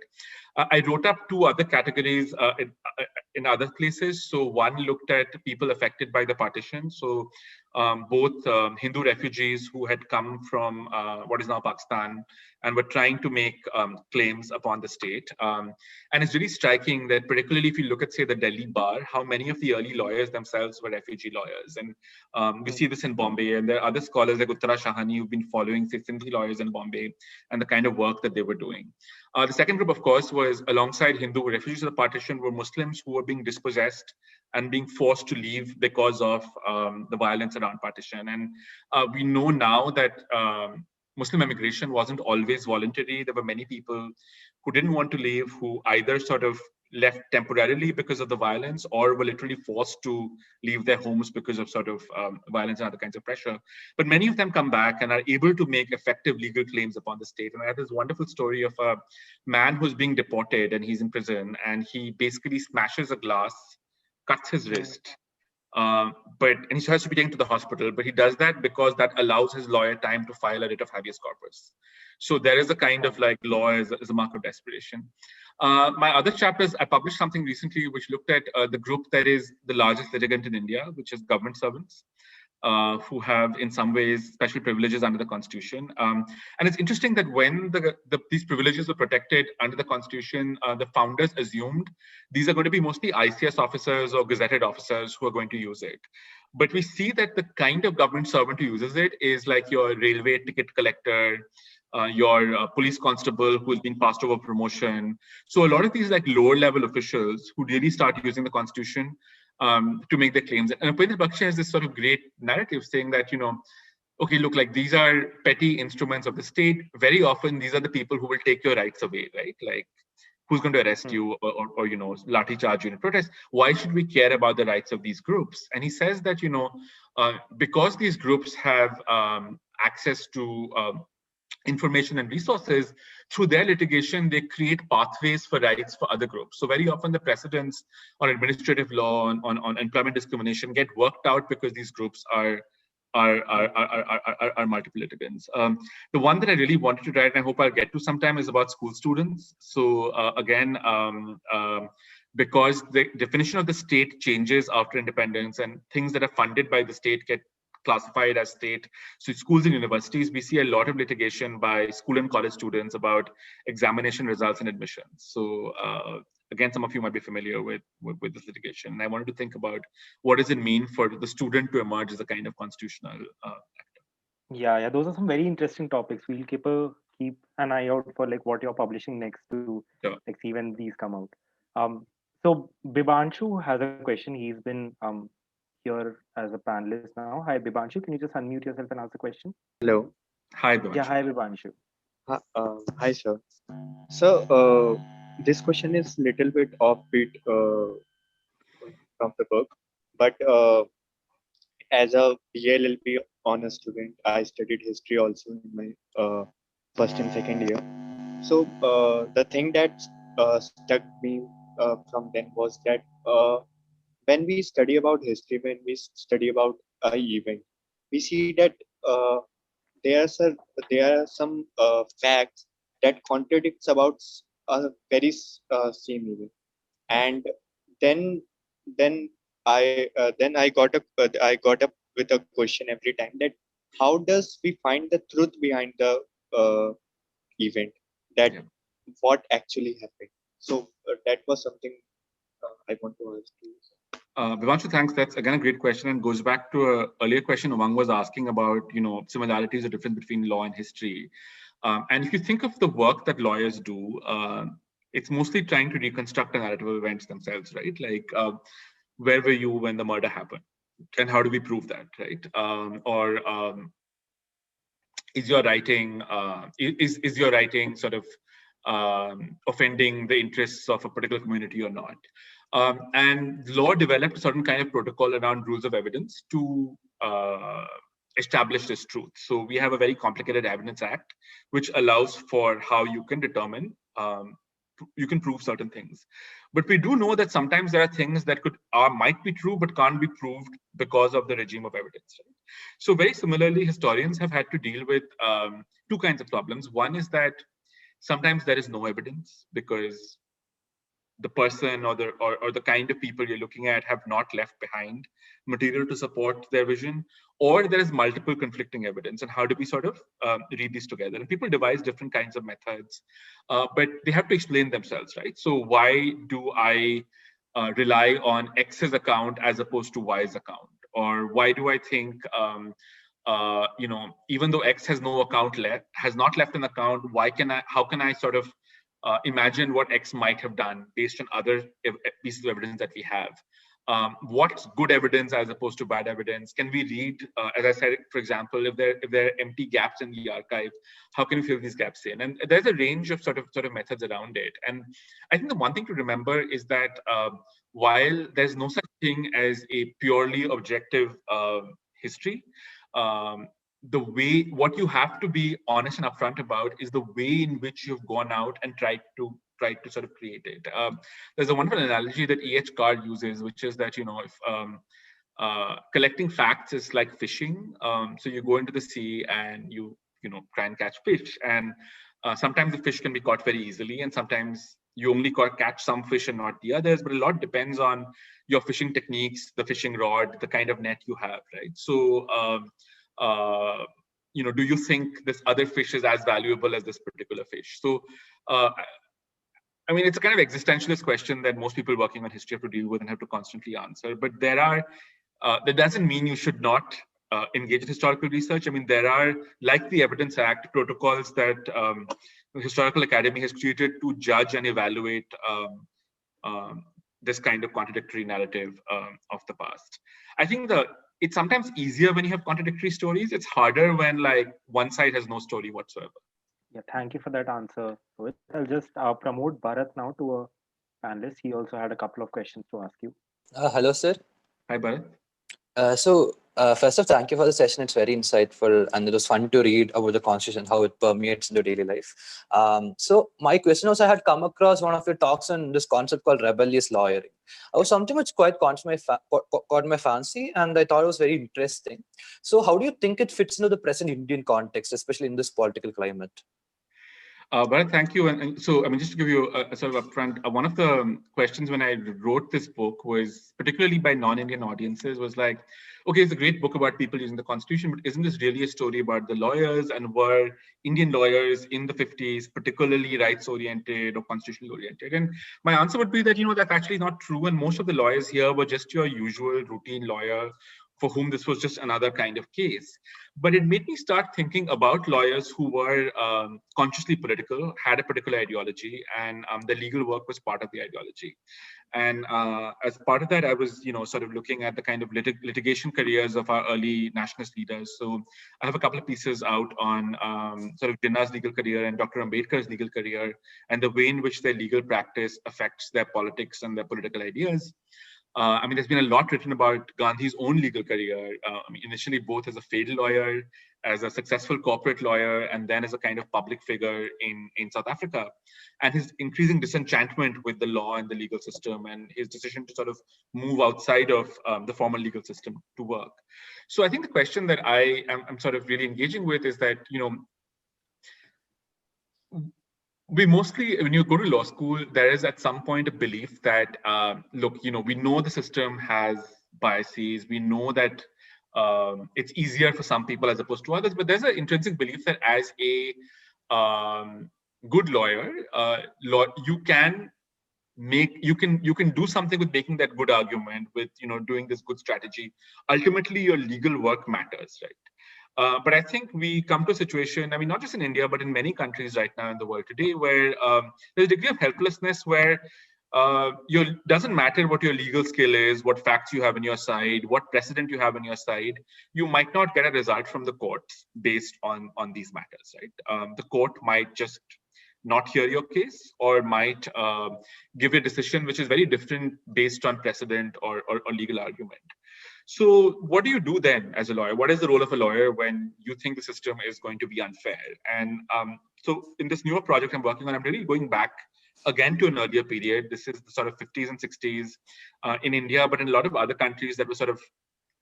I wrote up 2 other categories in other places. So one looked at people affected by the partition. So both Hindu refugees who had come from what is now Pakistan and were trying to make claims upon the state. And it's really striking that particularly if you look at, say, the Delhi bar, how many of the early lawyers themselves were refugee lawyers. And we see this in Bombay, and there are other scholars like Uttara Shahani who've been following, say, Sindhi lawyers in Bombay and the kind of work that they were doing. The second group, of course, was alongside Hindu refugees of the partition were Muslims who were being dispossessed and being forced to leave because of the violence around partition. And we know now that Muslim immigration wasn't always voluntary. There were many people who didn't want to leave, who either sort of left temporarily because of the violence, or were literally forced to leave their homes because of sort of violence and other kinds of pressure. But many of them come back and are able to make effective legal claims upon the state. And I have this wonderful story of a man who's being deported and he's in prison, and he basically smashes a glass, cuts his wrist, and he has to be taken to the hospital, but he does that because that allows his lawyer time to file a writ of habeas corpus. So there is a kind of like law as a mark of desperation. My other chapters, I published something recently which looked at the group that is the largest litigant in India, which is government servants, who have in some ways special privileges under the Constitution. And it's interesting that when these privileges were protected under the Constitution, the founders assumed these are going to be mostly ICS officers or gazetted officers who are going to use it. But we see that the kind of government servant who uses it is like your railway ticket collector, your police constable who has been passed over promotion. So a lot of these like lower level officials who really start using the Constitution to make their claims. And Upendra Bakshi has this sort of great narrative saying that, okay, look, like these are petty instruments of the state. Very often, these are the people who will take your rights away, right? Like, who's going to arrest you or lathi charge you in a protest? Why should we care about the rights of these groups? And he says that, because these groups have access to information and resources, through their litigation, they create pathways for rights for other groups. So very often the precedents on administrative law, on employment discrimination get worked out because these groups are multiple litigants. The one that I really wanted to write, and I hope I'll get to sometime, is about school students. So again, because the definition of the state changes after independence, and things that are funded by the state get classified as state. So schools and universities, we see a lot of litigation by school and college students about examination results and admissions. So again, some of you might be familiar with this litigation. And I wanted to think about what does it mean for the student to emerge as a kind of constitutional actor. Yeah, those are some very interesting topics. We'll keep an eye out for like what you're publishing next to like see when these come out. So Bibanshu has a question. He's been here as a panelist now. Hi, Bibanshu. Can you just unmute yourself and ask the question? Hello. Hi, Bibanshu. Yeah, hi, Bibanshu. Hi, sir. So this question is little bit offbeat from the book, but as a BLLB honors student, I studied history also in my first and second year. So the thing that stuck me from then was that when we study about history, when we study about an event, we see that there are some facts that contradicts about a very same event, and then I got up with a question every time, that how does we find the truth behind the event, that what actually happened. So that was something I want to ask you. Bibanshu, thanks. That's again a great question, and goes back to an earlier question Umang was asking about, similarities or difference between law and history. And if you think of the work that lawyers do, it's mostly trying to reconstruct the narrative of events themselves, right? Like, where were you when the murder happened, and how do we prove that, right? Is your writing is your writing sort of offending the interests of a particular community or not? And law developed a certain kind of protocol around rules of evidence to establish this truth. So we have a very complicated Evidence Act, which allows for how you can determine, you can prove certain things. But we do know that sometimes there are things that might be true, but can't be proved because of the regime of evidence. Right? So very similarly, historians have had to deal with two kinds of problems. One is that sometimes there is no evidence because the person or the kind of people you're looking at have not left behind material to support their vision, or there is multiple conflicting evidence. And how do we sort of read these together? And people devise different kinds of methods, but they have to explain themselves, right? So why do I rely on X's account as opposed to Y's account? Or why do I think, even though X has no account left, has not left an account, how can I sort of imagine what X might have done based on other pieces of evidence that we have? what's good evidence as opposed to bad evidence? Can we read, as I said, for example, if there are empty gaps in the archive, how can we fill these gaps in? And there's a range of sort of methods around it. And I think the one thing to remember is that while there's no such thing as a purely objective history, what you have to be honest and upfront about is the way in which you've gone out and tried to sort of create it. There's a wonderful analogy that E.H. Card uses, which is that, if collecting facts is like fishing, so you go into the sea and you try and catch fish, and sometimes the fish can be caught very easily, and sometimes you only catch some fish and not the others, but a lot depends on your fishing techniques, the fishing rod, the kind of net you have, right? So, do you think this other fish is as valuable as this particular fish? So, I mean, it's a kind of existentialist question that most people working on history have to deal with and have to constantly answer. But that doesn't mean you should not engage in historical research. I mean, there are, like the Evidence Act, protocols that the Historical Academy has created to judge and evaluate this kind of contradictory narrative of the past. I think it's sometimes easier when you have contradictory stories. It's harder when one side has no story whatsoever. Yeah, thank you for that answer. I'll just promote Bharat now to a panelist. He also had a couple of questions to ask you. Hello, sir. Hi, Bharat. First off, thank you for the session. It's very insightful, and it was fun to read about the Constitution, how it permeates into daily life. So my question was, I had come across one of your talks on this concept called rebellious lawyering. It was something which quite caught my fancy, and I thought it was very interesting. So how do you think it fits into the present Indian context, especially in this political climate? Bharat, thank you. And so, I mean, just to give you a sort of upfront, one of the questions when I wrote this book was, particularly by non-Indian audiences, was like, okay, it's a great book about people using the Constitution, but isn't this really a story about the lawyers, and were Indian lawyers in the 50s particularly rights-oriented or constitutional-oriented? And my answer would be that, that's actually not true. And most of the lawyers here were just your usual routine lawyer for whom this was just another kind of case. But it made me start thinking about lawyers who were consciously political, had a particular ideology, and the legal work was part of the ideology. And as part of that, I was, sort of looking at the kind of litigation careers of our early nationalist leaders. So I have a couple of pieces out on sort of Jinnah's legal career and Dr. Ambedkar's legal career, and the way in which their legal practice affects their politics and their political ideas. I mean, there's been a lot written about Gandhi's own legal career. Initially both as a field lawyer, as a successful corporate lawyer, and then as a kind of public figure in South Africa, and his increasing disenchantment with the law and the legal system, and his decision to sort of move outside of the formal legal system to work. So I think the question that I'm sort of really engaging with is that, we mostly, when you go to law school, there is at some point a belief that, look, we know the system has biases. We know that it's easier for some people as opposed to others, but there's an intrinsic belief that as a good lawyer, you can do something with making that good argument, with doing this good strategy. Ultimately, your legal work matters, right? But I think we come to a situation, I mean, not just in India, but in many countries right now in the world today, where there's a degree of helplessness where doesn't matter what your legal skill is, what facts you have on your side, what precedent you have on your side, you might not get a result from the courts based on these matters, right? The court might just not hear your case, or might give a decision which is very different based on precedent or legal argument. So what do you do then as a lawyer? What is the role of a lawyer when you think the system is going to be unfair? And so in this newer project I'm working on, I'm really going back again to an earlier period. This is the sort of 50s and 60s in India, but in a lot of other countries that were sort of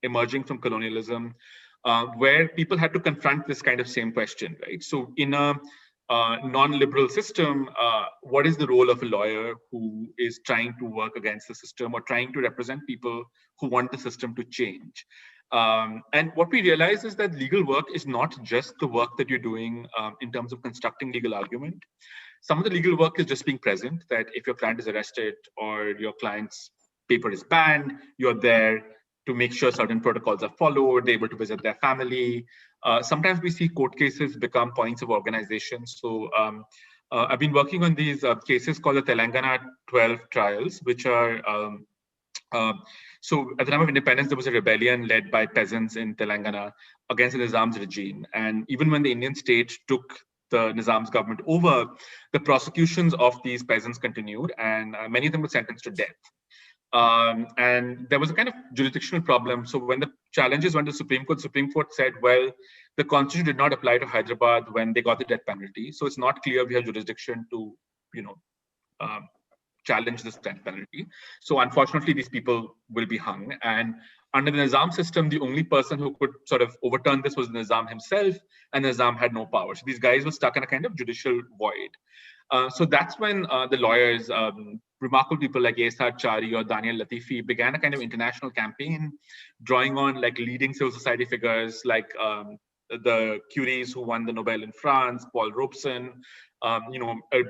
emerging from colonialism, where people had to confront this kind of same question, right? So in a non-liberal system, what is the role of a lawyer who is trying to work against the system or trying to represent people who want the system to change? And what we realize is that legal work is not just the work that you're doing in terms of constructing legal argument. Some of the legal work is just being present, that if your client is arrested or your client's paper is banned, you're there to make sure certain protocols are followed, they're able to visit their family. Sometimes we see court cases become points of organization. So I've been working on these cases called the Telangana 12 trials, which are So at the time of independence, there was a rebellion led by peasants in Telangana against the Nizam's regime. And even when the Indian state took the Nizam's government over, the prosecutions of these peasants continued, and many of them were sentenced to death. And there was a kind of jurisdictional problem. So when the challenges went to Supreme Court said, well, the constitution did not apply to Hyderabad when they got the death penalty. So it's not clear we have jurisdiction to, challenge this death penalty. So unfortunately, these people will be hung. And under the Nizam system, the only person who could sort of overturn this was Nizam himself, and Nizam had no power. So these guys were stuck in a kind of judicial void. So that's when the lawyers, remarkable people like Esad Chari or Daniel Latifi, began a kind of international campaign, drawing on like leading civil society figures like the Curies who won the Nobel in France, Paul Robeson, a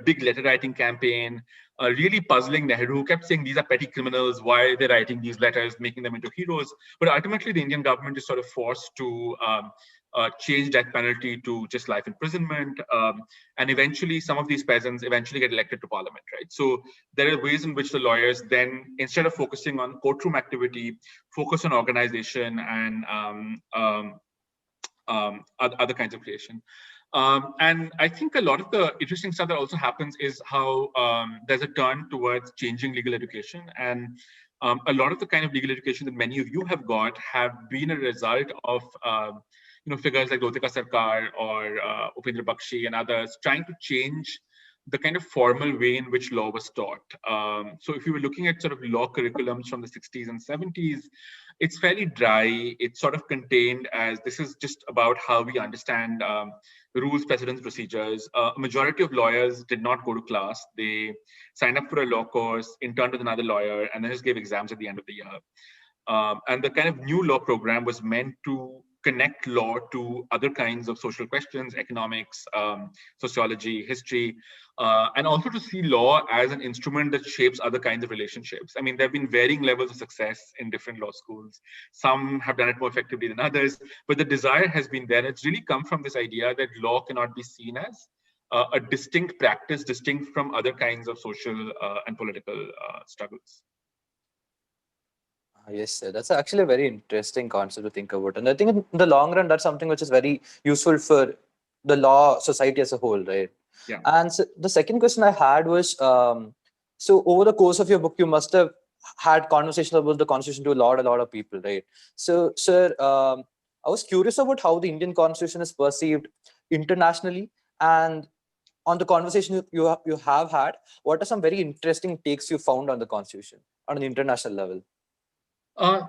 big letter writing campaign, really puzzling Nehru, who kept saying these are petty criminals, why are they writing these letters, making them into heroes? But ultimately, the Indian government is sort of forced to change death penalty to just life imprisonment. And eventually, some of these peasants eventually get elected to parliament, right? So there are ways in which the lawyers then, instead of focusing on courtroom activity, focus on organization and other kinds of creation. And I think a lot of the interesting stuff that also happens is how there's a turn towards changing legal education. And a lot of the kind of legal education that many of you have got have been a result of figures like Lotika Sarkar or Upendra Bakshi and others trying to change the kind of formal way in which law was taught. So if you were looking at sort of law curriculums from the 60s and 70s, it's fairly dry. It's sort of contained as this is just about how we understand rules, precedents, procedures. A majority of lawyers did not go to class. They signed up for a law course, interned with another lawyer, and then just gave exams at the end of the year. And the kind of new law program was meant to connect law to other kinds of social questions, economics, sociology, history, and also to see law as an instrument that shapes other kinds of relationships. I mean, there have been varying levels of success in different law schools. Some have done it more effectively than others, but the desire has been there. It's really come from this idea that law cannot be seen as a distinct practice, distinct from other kinds of social and political struggles. Yes, sir. That's actually a very interesting concept to think about. And I think in the long run, that's something which is very useful for the law society as a whole, right? Yeah. And so the second question I had was, so over the course of your book, you must have had conversations about the constitution to a lot of people, right? So, sir, I was curious about how the Indian constitution is perceived internationally, and on the conversation you have had, what are some very interesting takes you found on the constitution on an international level?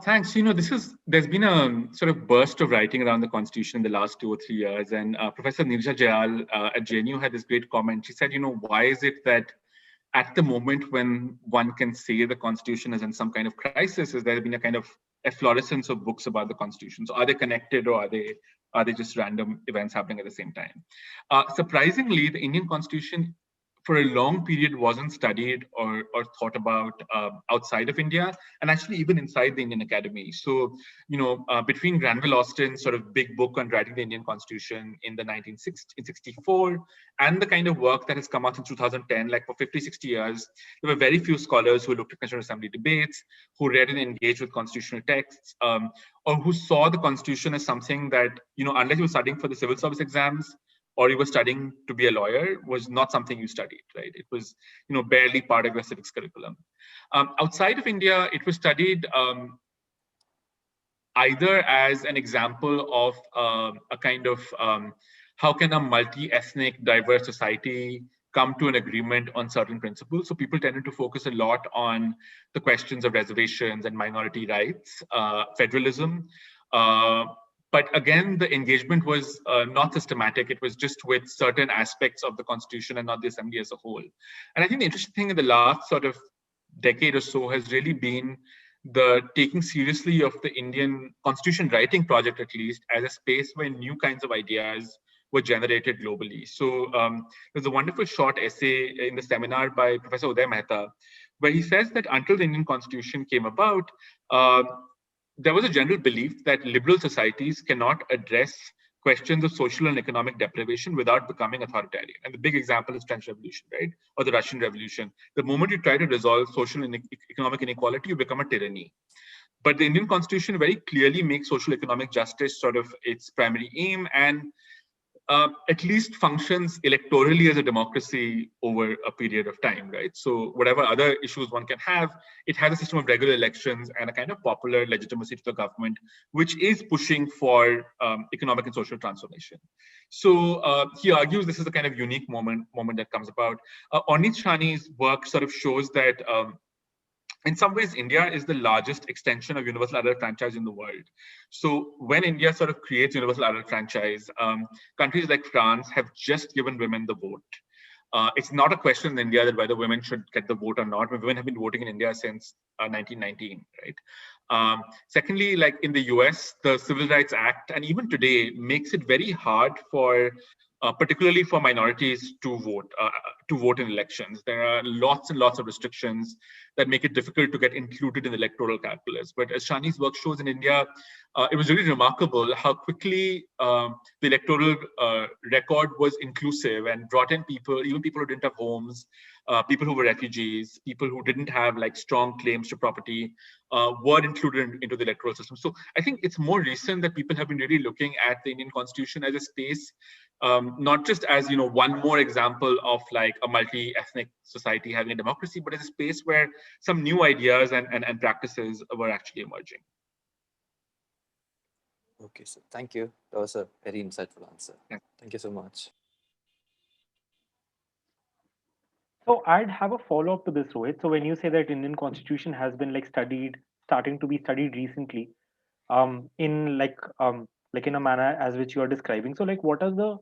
Thanks. There's been a sort of burst of writing around the Constitution in the last 2 or 3 years. And Professor Nirja Jayal at JNU had this great comment. She said, why is it that at the moment when one can say the Constitution is in some kind of crisis, is there been a kind of efflorescence of books about the Constitution? So are they connected, or are they just random events happening at the same time? Surprisingly, the Indian Constitution for a long period wasn't studied or thought about outside of India, and actually even inside the Indian Academy. So, between Granville Austin's sort of big book on writing the Indian Constitution in the 1964 and the kind of work that has come out in 2010, like for 50, 60 years, there were very few scholars who looked at Constitutional Assembly debates, who read and engaged with constitutional texts, or who saw the Constitution as something that, unless you were studying for the civil service exams, or you were studying to be a lawyer, was not something you studied, right? It was, barely part of your civics curriculum. Outside of India, it was studied either as an example of a kind of how can a multi-ethnic, diverse society come to an agreement on certain principles. So people tended to focus a lot on the questions of reservations and minority rights, federalism. But again, the engagement was not systematic. It was just with certain aspects of the Constitution and not the Assembly as a whole. And I think the interesting thing in the last sort of decade or so has really been the taking seriously of the Indian Constitution writing project, at least, as a space where new kinds of ideas were generated globally. So there's a wonderful short essay in the seminar by Professor Uday Mehta, where he says that until the Indian Constitution came about, there was a general belief that liberal societies cannot address questions of social and economic deprivation without becoming authoritarian. And the big example is French Revolution, right? Or the Russian Revolution. The moment you try to resolve social and economic inequality, you become a tyranny. But the Indian Constitution very clearly makes social economic justice sort of its primary aim, and at least functions electorally as a democracy over a period of time, right? So whatever other issues one can have, it has a system of regular elections and a kind of popular legitimacy to the government, which is pushing for economic and social transformation. So he argues this is a kind of unique moment that comes about. Ornit Shani's work sort of shows that in some ways, India is the largest extension of universal adult franchise in the world. So when India sort of creates universal adult franchise, countries like France have just given women the vote. It's not a question in India that whether women should get the vote or not. Women have been voting in India since 1919, right? Secondly, like in the US, the Civil Rights Act, and even today, makes it very hard for particularly for minorities to vote in elections. There are lots and lots of restrictions that make it difficult to get included in the electoral calculus. But as Shani's work shows, in India, it was really remarkable how quickly the electoral record was inclusive and brought in people, even people who didn't have homes, people who were refugees, people who didn't have like strong claims to property, were included into the electoral system. So I think it's more recent that people have been really looking at the Indian Constitution as a space, not just as one more example of like a multi-ethnic society having a democracy, but as a space where some new ideas and practices were actually emerging. Okay, so thank you. That was a very insightful answer. Yeah. Thank you so much. So I'd have a follow-up to this, Rohit. So when you say that Indian Constitution has been like starting to be studied recently, in like in a manner as which you are describing. So like, what are the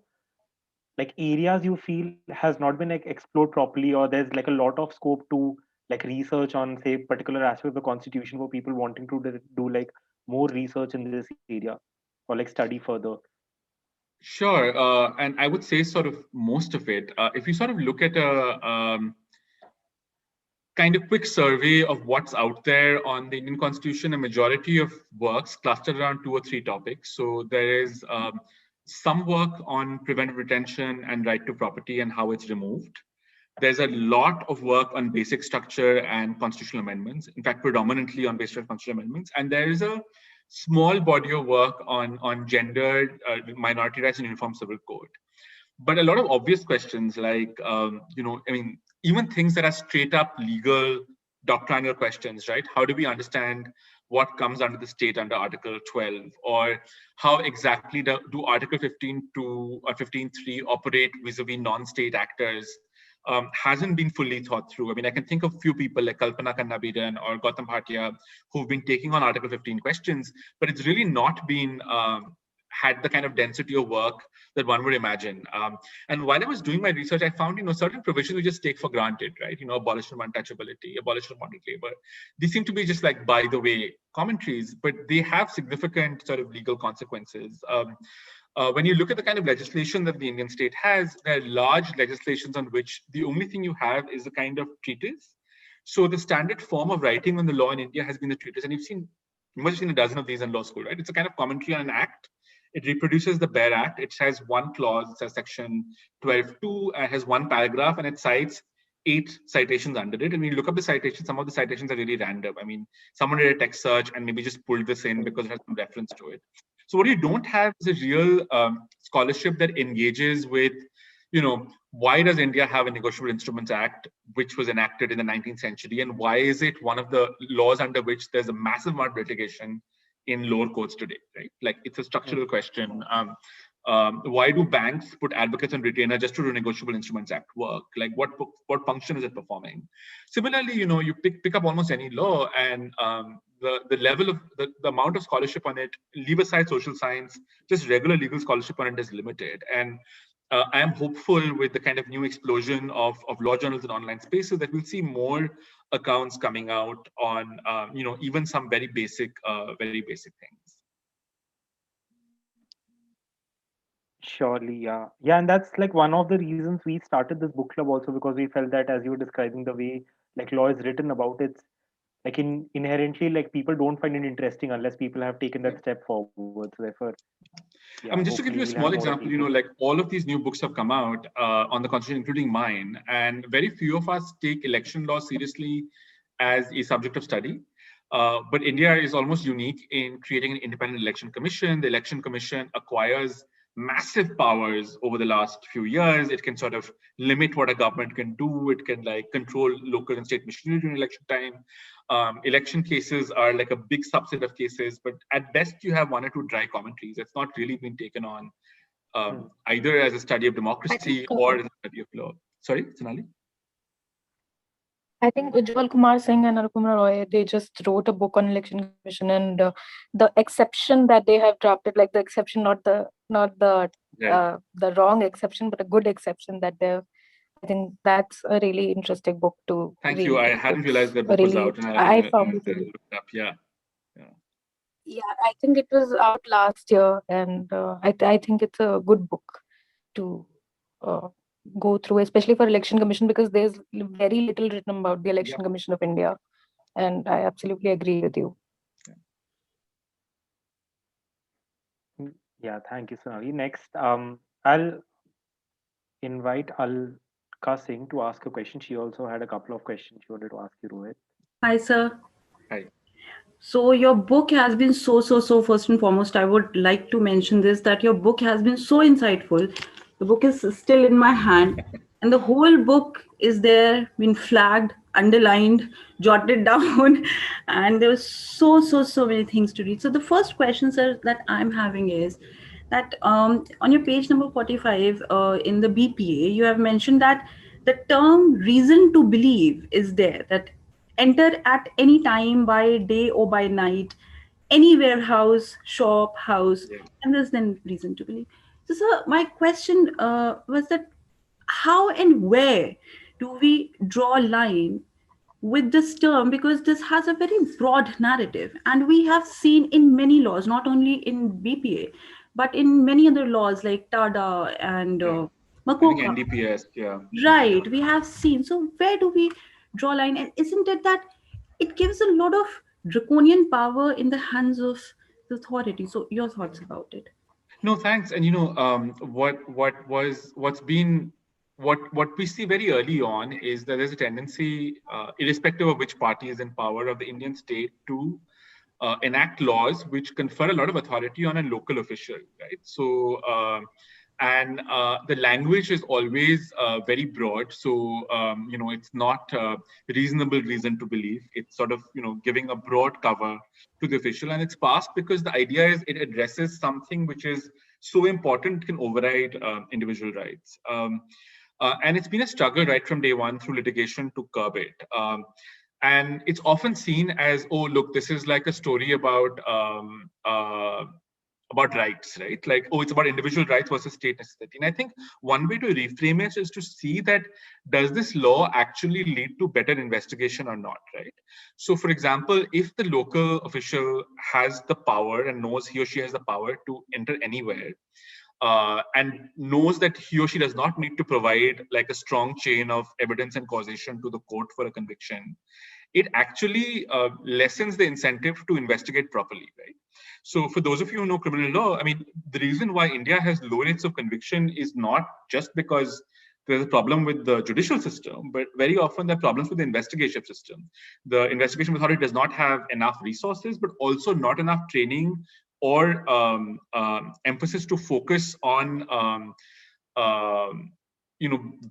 like areas you feel has not been like explored properly, or there's like a lot of scope to like research on say particular aspect of the Constitution for people wanting to do like more research in this area or like study further? Sure, and I would say sort of most of it. If you sort of look at a kind of quick survey of what's out there on the Indian Constitution, a majority of works clustered around 2 or 3 topics. So there is some work on preventive retention and right to property and how it's removed. There's a lot of work on basic structure and constitutional amendments, in fact, predominantly on basic constitutional amendments. And there is a small body of work on gender, minority rights, and uniform civil code. But a lot of obvious questions like, even things that are straight up legal doctrinal questions, right? How do we understand what comes under the state under Article 12? Or how exactly do Article 15.2 or 15.3 operate vis-a-vis non-state actors? Hasn't been fully thought through. I mean, I can think of a few people like Kalpana Kannabiran or Gautam Bhatia who've been taking on Article 15 questions, but it's really not been had the kind of density of work that one would imagine. And while I was doing my research, I found, certain provisions we just take for granted, right? Abolition of untouchability, abolition of modern labor. These seem to be just like, by the way, commentaries, but they have significant sort of legal consequences. When you look at the kind of legislation that the Indian state has, there are large legislations on which the only thing you have is a kind of treatise. So the standard form of writing on the law in India has been the treatise. And you must have seen a dozen of these in law school, right? It's a kind of commentary on an act. It reproduces the bare act. It has one clause, it says section 12.2, has one paragraph, and it cites 8 citations under it. And when you look up the citations, some of the citations are really random. I mean, someone did a text search and maybe just pulled this in because it has some reference to it. So what you don't have is a real scholarship that engages with, why does India have a Negotiable Instruments Act, which was enacted in the 19th century? And why is it one of the laws under which there's a massive amount of litigation in lower courts today, right? Like, it's a structural question. Why do banks put advocates on retainer just to do Negotiable Instruments Act work? Like, what function is it performing? Similarly, you pick up almost any law, and the level of the amount of scholarship on it, leave aside social science, just regular legal scholarship on it is limited. And I am hopeful with the kind of new explosion of law journals and online spaces that we'll see more accounts coming out on, even some very basic things. Surely, yeah. And that's like one of the reasons we started this book club also, because we felt that as you were describing the way like law is written about, like inherently, like people don't find it interesting unless people have taken that step forward. So therefore, I mean, just to give you a small example, like all of these new books have come out on the constitution, including mine, and very few of us take election law seriously as a subject of study. But India is almost unique in creating an independent election commission. The election commission acquires massive powers over the last few years. It can sort of limit what a government can do. It can like control local and state machinery during election time. Election cases are like a big subset of cases, but at best you have one or two dry commentaries. It's not really been taken on either as a study of democracy or as a study of law. Sorry, Sonali? I think Ujjwal Kumar Singh and Anup Roy, they just wrote a book on election commission, and the exception that they have drafted, like the exception, not the wrong exception, but a good exception that they've. I think that's a really interesting book to Thank read. you. I hadn't realized that book was out. And I found it. Looked up. Yeah. Yeah, I think it was out last year, and I think it's a good book to go through, especially for election commission, because there's very little written about the election commission of India, and I absolutely agree with you. Yeah, thank you, Sonali. Next, I'll invite Alka Singh to ask a question. She also had a couple of questions she wanted to ask you, Rohit. Hi, sir. Hi. So your book has been so first and foremost, I would like to mention this, that your book has been so insightful. The book is still in my hand and the whole book is there, been flagged, underlined, jotted down, and there was so many things to read. So the first question, sir, that I'm having is that on your page number 45 in the BPA, you have mentioned that the term reason to believe is there, that enter at any time by day or by night, any warehouse, shop, house, and there's then reason to believe. So, sir, my question was that how and where do we draw a line with this term, because this has a very broad narrative, and we have seen in many laws, not only in BPA, but in many other laws like TADA and Makoka. NDPS, Right, we have seen. So where do we draw a line? And isn't it that it gives a lot of draconian power in the hands of the authority? So your thoughts about it? No, thanks. And what we see very early on is that there's a tendency, irrespective of which party is in power of the Indian state, to enact laws which confer a lot of authority on a local official, right? So, the language is always very broad. So, it's not reasonable reason to believe. It's sort of, giving a broad cover to the official, and it's passed because the idea is it addresses something which is so important, can override individual rights. And it's been a struggle right from day one through litigation to curb it. And it's often seen as, oh, look, this is like a story about rights, right? Like, oh, it's about individual rights versus state necessity. And I think one way to reframe it is to see that, does this law actually lead to better investigation or not, right? So, for example, if the local official has the power and knows he or she has the power to enter anywhere, and knows that he or she does not need to provide like a strong chain of evidence and causation to the court for a conviction, it actually lessens the incentive to investigate properly, right? So for those of you who know criminal law, I mean, the reason why India has low rates of conviction is not just because there's a problem with the judicial system, but very often there are problems with the investigation system. The investigation authority does not have enough resources, but also not enough training or emphasis to focus on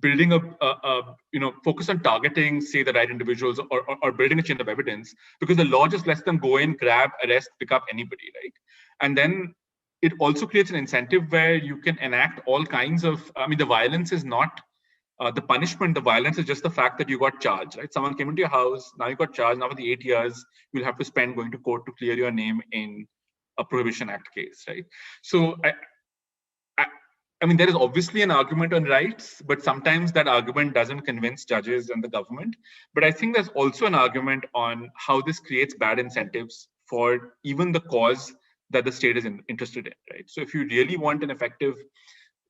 building focus on targeting, say, the right individuals, or building a chain of evidence, because the law just lets them go in, grab, arrest, pick up anybody, right? And then it also creates an incentive where you can enact all kinds of, the violence is not the punishment, the violence is just the fact that you got charged, right? Someone came into your house, now you got charged, now for the 8 years, you'll have to spend going to court to clear your name in a Prohibition Act case, right? So I mean, there is obviously an argument on rights, but sometimes that argument doesn't convince judges and the government. But I think there's also an argument on how this creates bad incentives for even the cause that the state is interested in, right? So if you really want an effective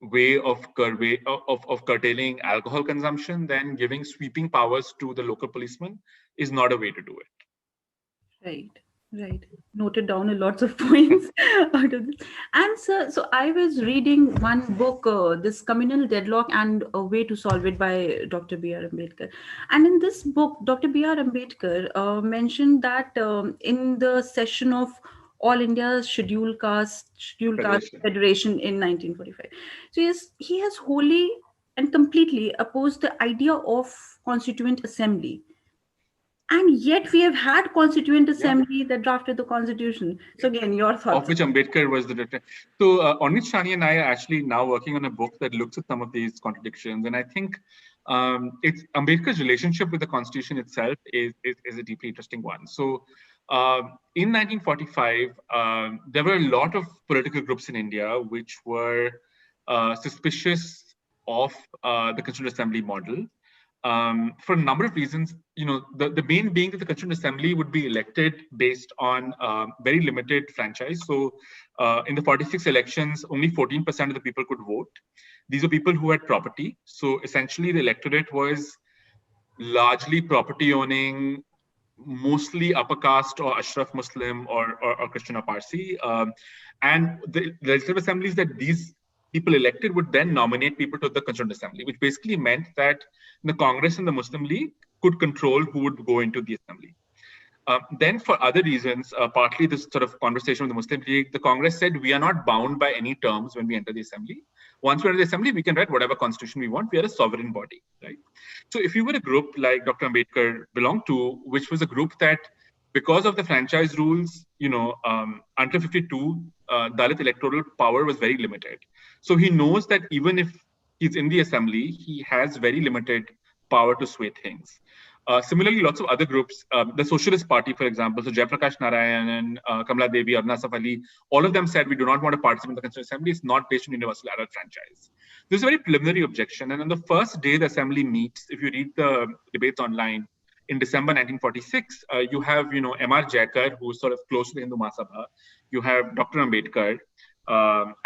way of curtailing alcohol consumption, then giving sweeping powers to the local policeman is not a way to do it. Right, right. Noted down a lots of points out of this. And so I was reading one book, this Communal Deadlock and a Way to Solve It by Dr. B.R. Ambedkar. And in this book, Dr. B.R. Ambedkar mentioned that in the session of All India Scheduled Caste Federation in 1945. So yes, he has wholly and completely opposed the idea of Constituent Assembly, and yet we have had Constituent Assembly that drafted the Constitution. So again, your thoughts. Of which Ambedkar was the director. So Ornit Shani and I are actually now working on a book that looks at some of these contradictions. And I think it's Ambedkar's relationship with the Constitution itself is a deeply interesting one. So in 1945, there were a lot of political groups in India which were suspicious of the Constituent Assembly model. For a number of reasons, the main being that the Constituent Assembly would be elected based on very limited franchise. So in the 46 elections, only 14% of the people could vote. These were people who had property. So essentially the electorate was largely property owning, mostly upper caste or Ashraf Muslim or Christian or Parsi. And the legislative assemblies that these people elected would then nominate people to the Constituent Assembly, which basically meant that the Congress and the Muslim League could control who would go into the assembly. Then for other reasons, partly this sort of conversation with the Muslim League, the Congress said, we are not bound by any terms when we enter the assembly. Once we enter the assembly, we can write whatever constitution we want. We are a sovereign body, right? So if you were a group like Dr. Ambedkar belonged to, which was a group that, because of the franchise rules, under 52, Dalit electoral power was very limited. So he knows that even if he's in the assembly, he has very limited power to sway things. Similarly, lots of other groups, the Socialist Party, for example, so Jayaprakash Narayanan, Kamala Devi, Aruna Asaf Ali, all of them said, we do not want to participate in the Constituent Assembly. It's not based on universal adult franchise. This is a very preliminary objection. And on the first day the assembly meets, if you read the debates online, in December 1946, you have, M.R. Jaikar, who's sort of close to the Hindu Mahasabha. You have Dr. Ambedkar,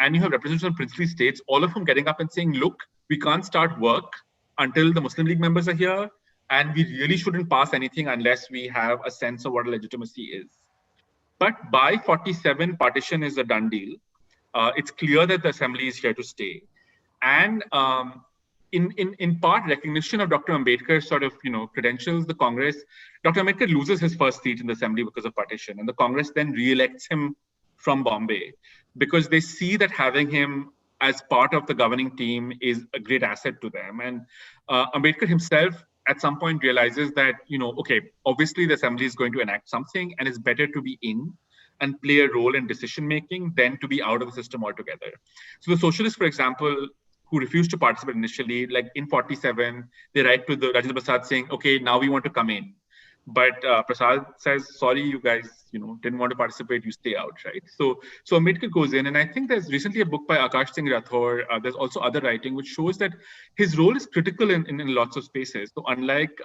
and you have representatives of princely states, all of whom getting up and saying, look, we can't start work until the Muslim League members are here, and we really shouldn't pass anything unless we have a sense of what legitimacy is. But by 47, partition is a done deal. It's clear that the assembly is here to stay. And in part recognition of Dr. Ambedkar's sort of, credentials, the Congress, Dr. Ambedkar loses his first seat in the assembly because of partition. And the Congress then re-elects him from Bombay because they see that having him as part of the governing team is a great asset to them. And Ambedkar himself at some point realizes that, okay, obviously the assembly is going to enact something and it's better to be in and play a role in decision-making than to be out of the system altogether. So the socialists, for example, who refused to participate initially, like in 47, they write to the Rajendra Prasad saying, okay, now we want to come in. But Prasad says, sorry, you guys, didn't want to participate, you stay out, right? So Ambedkar goes in, and I think there's recently a book by Akash Singh Rathore, there's also other writing, which shows that his role is critical in lots of spaces. So unlike,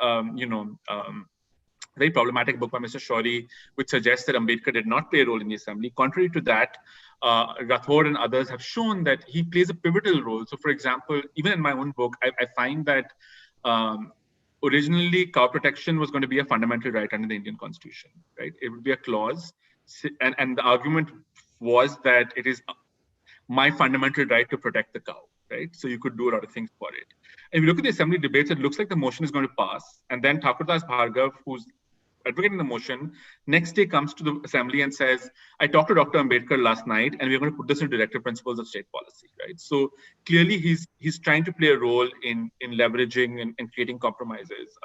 very problematic book by Mr. Shourie, which suggests that Ambedkar did not play a role in the assembly. Contrary to that, Rathore and others have shown that he plays a pivotal role. So for example, even in my own book, I find that originally cow protection was going to be a fundamental right under the Indian Constitution, right? It would be a clause. And the argument was that it is my fundamental right to protect the cow, right? So you could do a lot of things for it. And if you look at the assembly debates, it looks like the motion is going to pass. And then Thakurdas Bhargav, who's advocating the motion, next day comes to the assembly and says, I talked to Dr. Ambedkar last night, and we're going to put this in directive principles of state policy, right? So clearly he's trying to play a role in leveraging and creating compromises.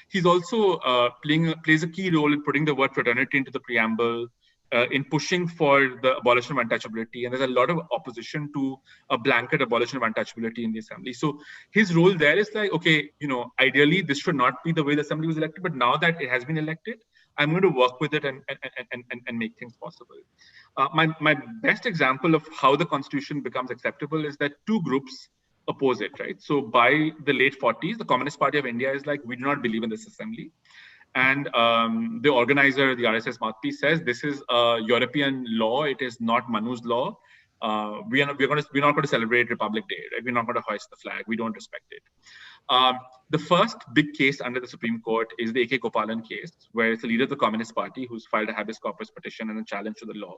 He's also plays a key role in putting the word fraternity into the preamble, in pushing for the abolition of untouchability. And there's a lot of opposition to a blanket abolition of untouchability in the assembly. So his role there is like, okay, ideally this should not be the way the assembly was elected, but now that it has been elected, I'm going to work with it and make things possible. My best example of how the constitution becomes acceptable is that two groups oppose it, right? So by the late 40s, the Communist Party of India is like, we do not believe in this assembly. And the organizer, the RSS mouthpiece, says this is a European law. It is not Manu's law. We're not going to celebrate Republic Day, right? We're not going to hoist the flag. We don't respect it. The first big case under the Supreme Court is the A.K. Gopalan case, where it's the leader of the Communist Party who's filed a habeas corpus petition and a challenge to the law.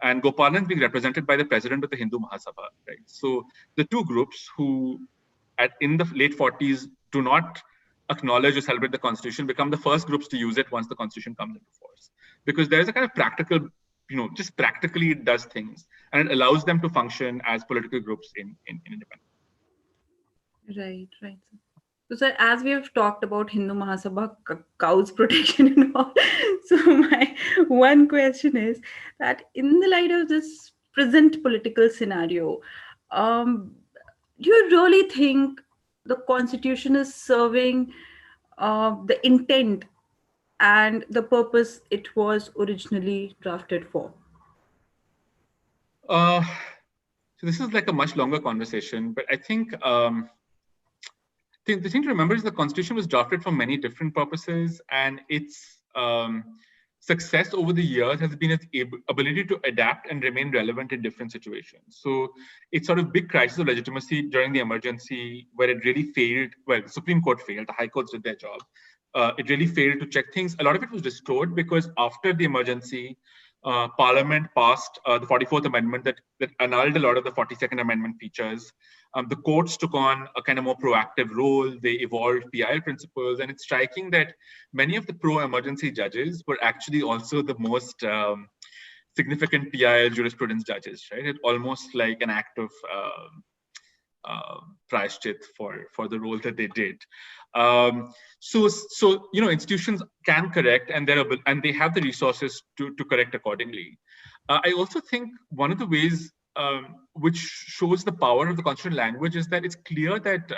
And Gopalan is being represented by the president of the Hindu Mahasabha, right? So the two groups who in the late 40s do not acknowledge or celebrate the constitution become the first groups to use it once the constitution comes into force. Because there's a kind of practical, just practically it does things, and it allows them to function as political groups in independence. Right. So, sir, as we have talked about Hindu Mahasabha, cows protection and all, so my one question is that in the light of this present political scenario, do you really think the constitution is serving the intent and the purpose it was originally drafted for? So this is like a much longer conversation, but I think the thing to remember is the constitution was drafted for many different purposes, and its success over the years has been its ability to adapt and remain relevant in different situations. So it's sort of big crisis of legitimacy during the emergency where it really failed. Well, the Supreme Court failed, the High Courts did their job. It really failed to check things. A lot of it was restored because after the emergency, Parliament passed the 44th Amendment that annulled a lot of the 42nd Amendment features. The courts took on a kind of more proactive role. They evolved PIL principles. And it's striking that many of the pro-emergency judges were actually also the most significant PIL jurisprudence judges, right? It's almost like an act of prashchit for the role that they did. So institutions can correct, and they have the resources to correct accordingly. I also think one of the ways which shows the power of the constitutional language is that it's clear that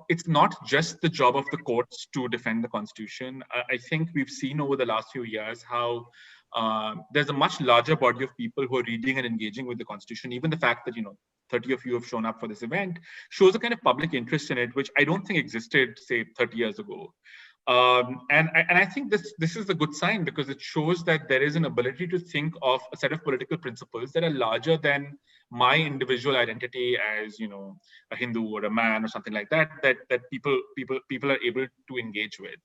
it's not just the job of the courts to defend the constitution. I think we've seen over the last few years how there's a much larger body of people who are reading and engaging with the constitution. Even the fact that 30 of you have shown up for this event shows a kind of public interest in it, which I don't think existed, say, 30 years ago. And I think this is a good sign because it shows that there is an ability to think of a set of political principles that are larger than my individual identity as a Hindu or a man or something like that people are able to engage with.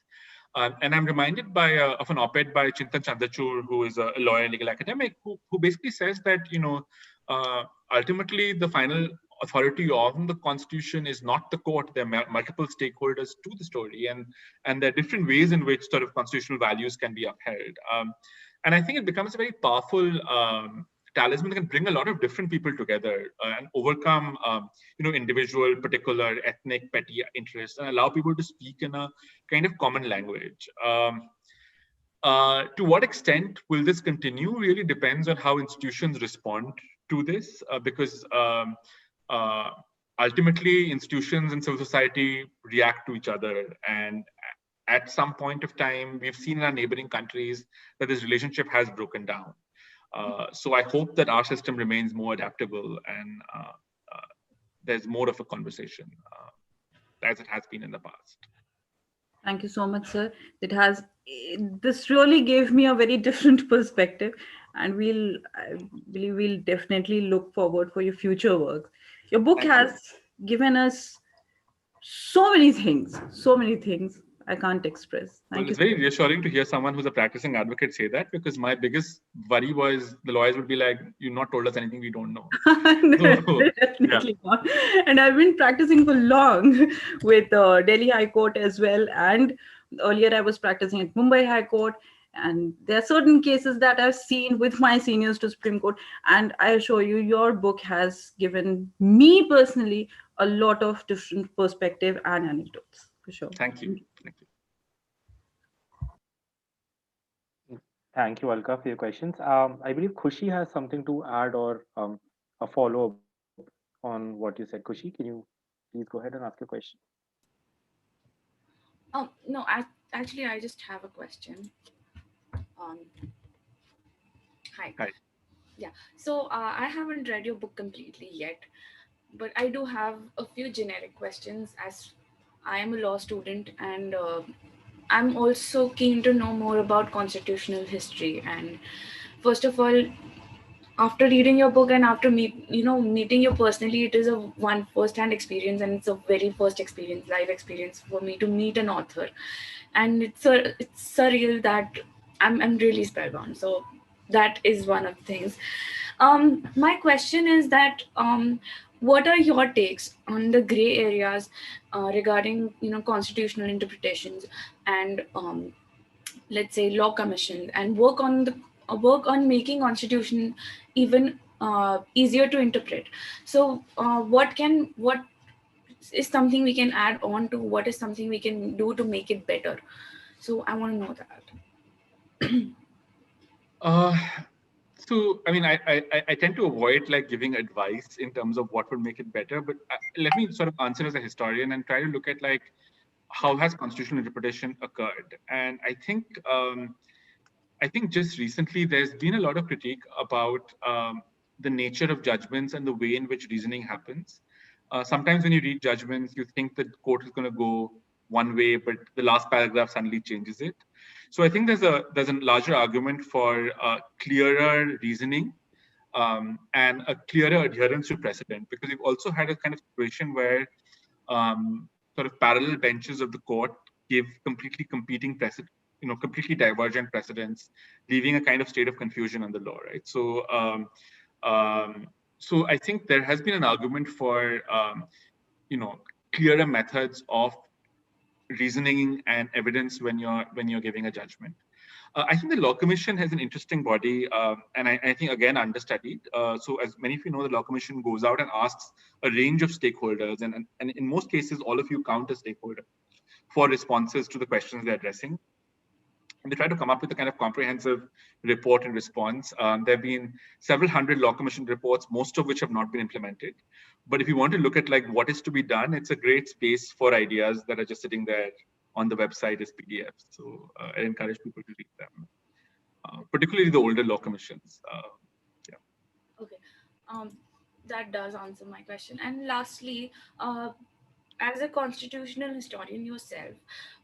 And I'm reminded of an op-ed by Chintan Chandrachud, who is a lawyer and legal academic, who basically says that ultimately the final authority of the constitution is not the court. There are multiple stakeholders to the story, and there are different ways in which sort of constitutional values can be upheld. And I think it becomes a very powerful talisman that can bring a lot of different people together and overcome individual, particular, ethnic, petty interests and allow people to speak in a kind of common language. To what extent will this continue really depends on how institutions respond to this, because ultimately institutions and civil society react to each other, and at some point of time we've seen in our neighboring countries that this relationship has broken down. So I hope that our system remains more adaptable and there's more of a conversation as it has been in the past. Thank you so much, sir. This really gave me a very different perspective, and I believe we'll definitely look forward for your future work. Your book has given us so many things I can't express. It's very reassuring to hear someone who's a practicing advocate say that, because my biggest worry was the lawyers would be like, you've not told us anything we don't know. No, definitely not. And I've been practicing for long with Delhi High Court as well. And earlier I was practicing at Mumbai High Court. And there are certain cases that I've seen with my seniors to Supreme Court. And I assure you, your book has given me personally a lot of different perspective and anecdotes, for sure. Thank you. Thank you, Alka, for your questions. I believe Khushi has something to add or a follow-up on what you said. Khushi, can you please go ahead and ask your question? No, actually, I just have a question. Hi. Yeah, so I haven't read your book completely yet, but I do have a few generic questions, as I am a law student and I'm also keen to know more about constitutional history. And first of all, after reading your book and after meeting you personally, it is a one first-hand experience, and it's a very first experience, live experience for me to meet an author, and it's surreal that I'm really spellbound. So that is one of the things. My question is that what are your takes on the gray areas regarding constitutional interpretations and let's say law commission, and work on making constitution even easier to interpret? So what is something we can add on to, what is something we can do to make it better? So I want to know that. So, I mean, I tend to avoid like giving advice in terms of what would make it better, but let me sort of answer as a historian and try to look at like how has constitutional interpretation occurred. And I think just recently there's been a lot of critique about the nature of judgments and the way in which reasoning happens. Sometimes when you read judgments, you think the court is going to go one way, but the last paragraph suddenly changes it. So I think there's a larger argument for clearer reasoning and a clearer adherence to precedent, because we've also had a kind of situation where sort of parallel benches of the court give completely competing precedent, completely divergent precedents, leaving a kind of state of confusion on the law, right? So, so I think there has been an argument for, clearer methods of reasoning and evidence when you're giving a judgment. I think the Law Commission has an interesting body, and I think, again, understudied. So as many of you know, the Law Commission goes out and asks a range of stakeholders, and in most cases, all of you count as stakeholders for responses to the questions they're addressing. And they try to come up with a kind of comprehensive report and response. There have been several hundred Law Commission reports, most of which have not been implemented. But if you want to look at like what is to be done, it's a great space for ideas that are just sitting there on the website as PDFs. So I encourage people to read them, particularly the older Law Commissions. Yeah. Okay, that does answer my question. And lastly, as a constitutional historian yourself,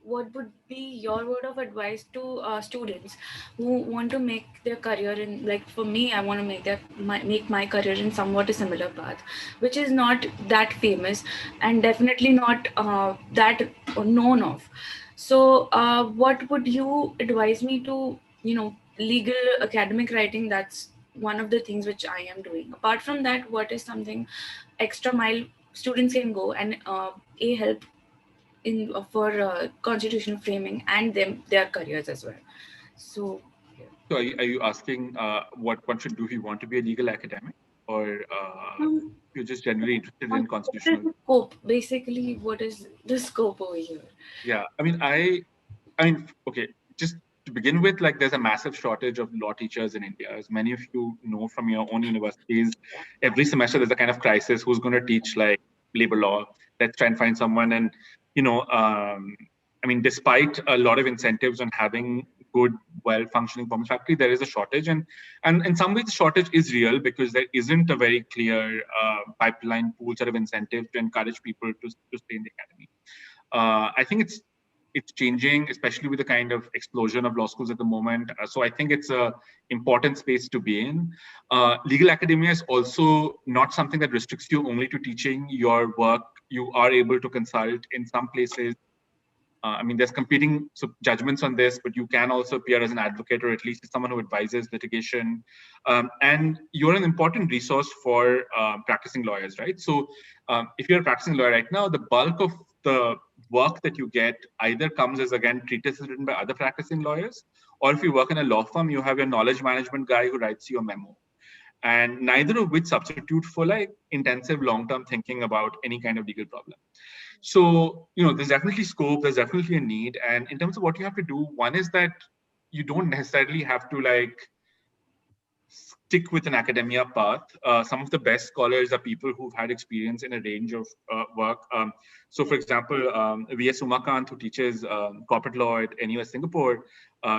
what would be your word of advice to students who want to make their career in, like for me, I want to make my career in somewhat a similar path, which is not that famous and definitely not that known of. So what would you advise me to, legal academic writing? That's one of the things which I am doing. Apart from that, what is something extra mile students can go and help in for constitutional framing and their careers as well? So are you asking what one should do if you want to be a legal academic, or you're just generally interested in constitutional scope? Basically, what is the scope over here? Yeah, I mean, okay, just to begin with, like there's a massive shortage of law teachers in India. As many of you know from your own universities, every semester there's a kind of crisis. Who's going to teach like labor law? Let's try and find someone. And, I mean, despite a lot of incentives on having good, well-functioning permanent faculty, there is a shortage. And in some ways, the shortage is real because there isn't a very clear pipeline pool sort of incentive to encourage people to stay in the academy. I think it's changing, especially with the kind of explosion of law schools at the moment. So I think it's an important space to be in. Legal academia is also not something that restricts you only to teaching your work. You are able to consult in some places. I mean, there's competing judgments on this, but you can also appear as an advocate or at least as someone who advises litigation. And you're an important resource for practicing lawyers, right? So if you're a practicing lawyer right now, the bulk of the work that you get either comes as, again, treatises written by other practicing lawyers, or if you work in a law firm, you have your knowledge management guy who writes you a memo. And neither of which substitute for like intensive long-term thinking about any kind of legal problem. So, there's definitely scope, there's definitely a need. And in terms of what you have to do, one is that you don't necessarily have to like stick with an academia path. Some of the best scholars are people who've had experience in a range of work. So for example, V.S. Umakant, who teaches corporate law at NUS Singapore,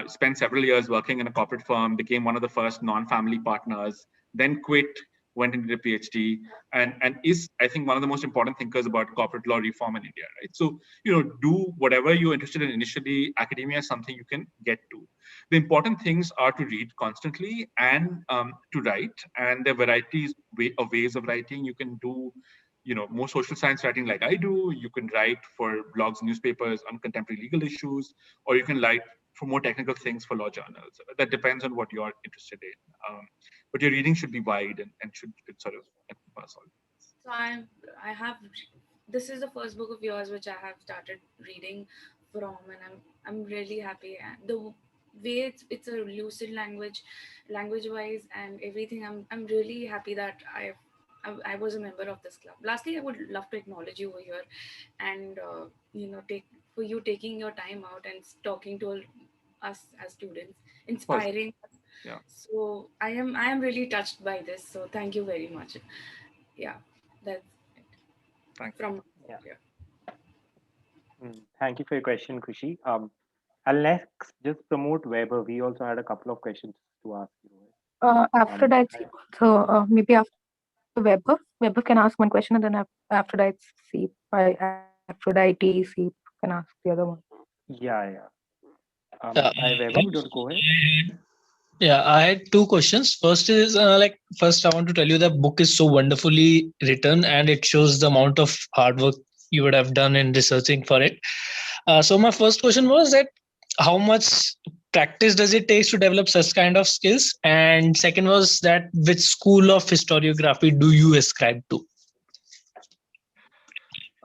spent several years working in a corporate firm, became one of the first non-family partners, then quit, went and did a PhD, and is, I think, one of the most important thinkers about corporate law reform in India, right? So, do whatever you're interested in initially. Academia is something you can get to. The important things are to read constantly and to write, and there are varieties of ways of writing. You can do, more social science writing like I do. You can write for blogs, newspapers on contemporary legal issues, or you can write for more technical things for law journals. That depends on what you're interested in. But your reading should be wide and should sort of encompass all. So I have, this is the first book of yours which I have started reading from, and I'm really happy. And the way it's a lucid language wise and everything, I'm really happy that I was a member of this club. Lastly, I would love to acknowledge you over here, and for you taking your time out and talking to us as students, inspiring us. Yeah. So I am really touched by this. So thank you very much. Yeah, that's it. Thank you. From Yeah. yeah. Thank you for your question, Khushi. I'll next just promote Weber. We also had a couple of questions to ask you. Aphrodite. So maybe after Weber can ask one question, and then Aphrodite see by Aphrodite see can ask the other one. Yeah. Hi, Weber, would you go ahead? Yeah, I had two questions. First is first I want to tell you that book is so wonderfully written, and it shows the amount of hard work you would have done in researching for it. So my first question was that how much practice does it take to develop such kind of skills? And second was that which school of historiography do you ascribe to?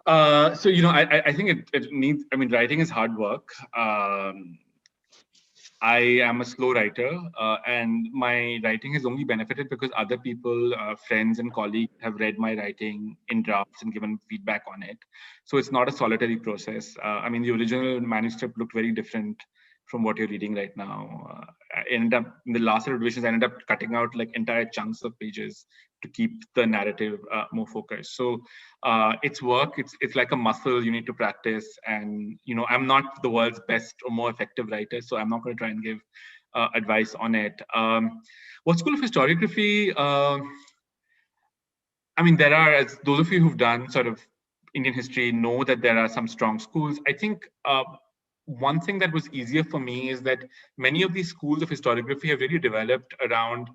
So I think it needs. I mean, writing is hard work. I am a slow writer, and my writing has only benefited because other people, friends and colleagues, have read my writing in drafts and given feedback on it. So it's not a solitary process. I mean, the original manuscript looked very different from what you're reading right now. In the last revisions, I ended up cutting out like entire chunks of pages to keep the narrative more focused. So it's work. It's like a muscle you need to practice. And I'm not the world's best or more effective writer, so I'm not going to try and give advice on it. What school of historiography? I mean, there are, as those of you who've done sort of Indian history know that there are some strong schools. I think one thing that was easier for me is that many of these schools of historiography have really developed around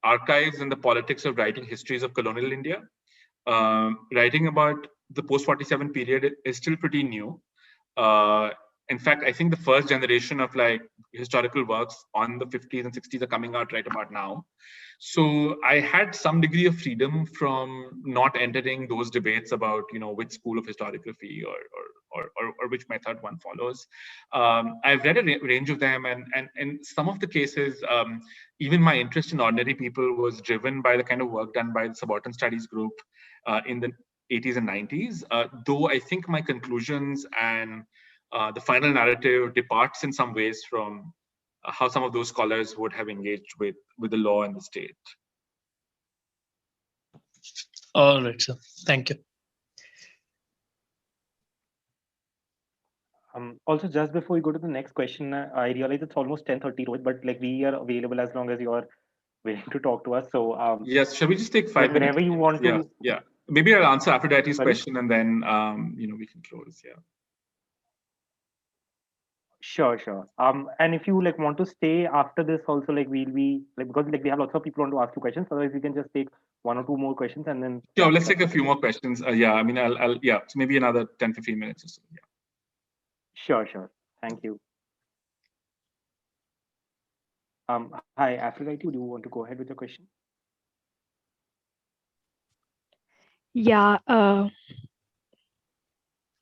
archives and the politics of writing histories of colonial India. Writing about the post-47 period is still pretty new. In fact, I think the first generation of like historical works on the 50s and 60s are coming out right about now. So I had some degree of freedom from not entering those debates about which school of historiography or which method one follows. I've read a range of them, and in some of the cases, even my interest in ordinary people was driven by the kind of work done by the Subaltern Studies group in the 80s and 90s. Though I think my conclusions and the final narrative departs in some ways from how some of those scholars would have engaged with the law and the state. All right, sir. Thank you. Also, just before we go to the next question, I realize it's almost 10:30, Rohit, but like we are available as long as you are willing to talk to us. So yes, shall we just take 5 minutes? Whenever you want to. Yeah. Maybe I'll answer Aphrodite's question and then we can close. Yeah. Sure. And if you like want to stay after this also, like we'll be like, because like we have lots of people want to ask you questions. Otherwise, we can just take 1 or 2 more questions and then. Yeah, let's take a few more questions. Yeah, I mean, I'll so maybe another 10-15 minutes or so. Yeah. Sure. Thank you. Hi, Aphrodite, do you want to go ahead with your question? Yeah.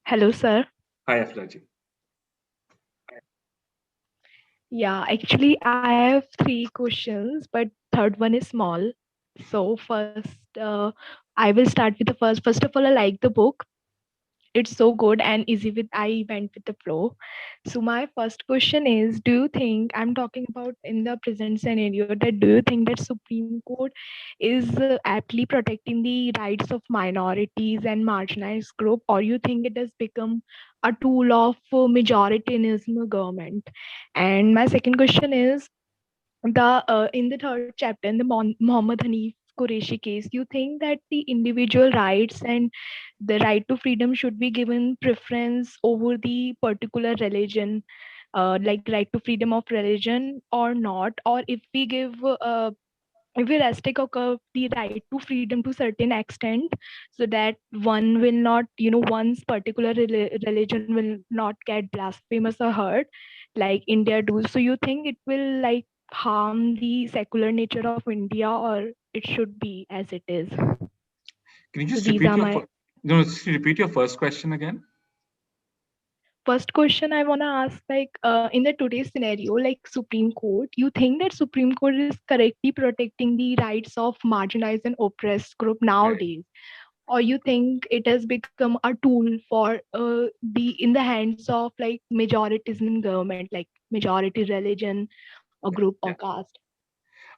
Hello, sir. Hi, Aphrodite. Yeah, actually, I have 3 questions, but third one is small. So first, I will start with the first. First of all, I like the book. It's so good and easy I went with the flow. So my first question is, do you think, I'm talking about in the present scenario, that do you think that Supreme Court is aptly protecting the rights of minorities and marginalized group, or you think it has become a tool of majoritarianism government? And my second question is, in the third chapter, in the Muhammad Hanif Qureshi case, you think that the individual rights and the right to freedom should be given preference over the particular religion, like right to freedom of religion or not? Or if we restrict the right to freedom to certain extent, so that one will not, one's particular religion will not get blasphemous or hurt like India do. So you think it will like harm the secular nature of India, or it should be as it is? Can you just These repeat are your my just repeat your first question again? first question. I want to ask, like, in the today's scenario, like Supreme Court, you think that Supreme Court is correctly protecting the rights of marginalized and oppressed group nowadays, or you think it has become a tool for in the hands of like majoritism government, like majority religion or group or caste?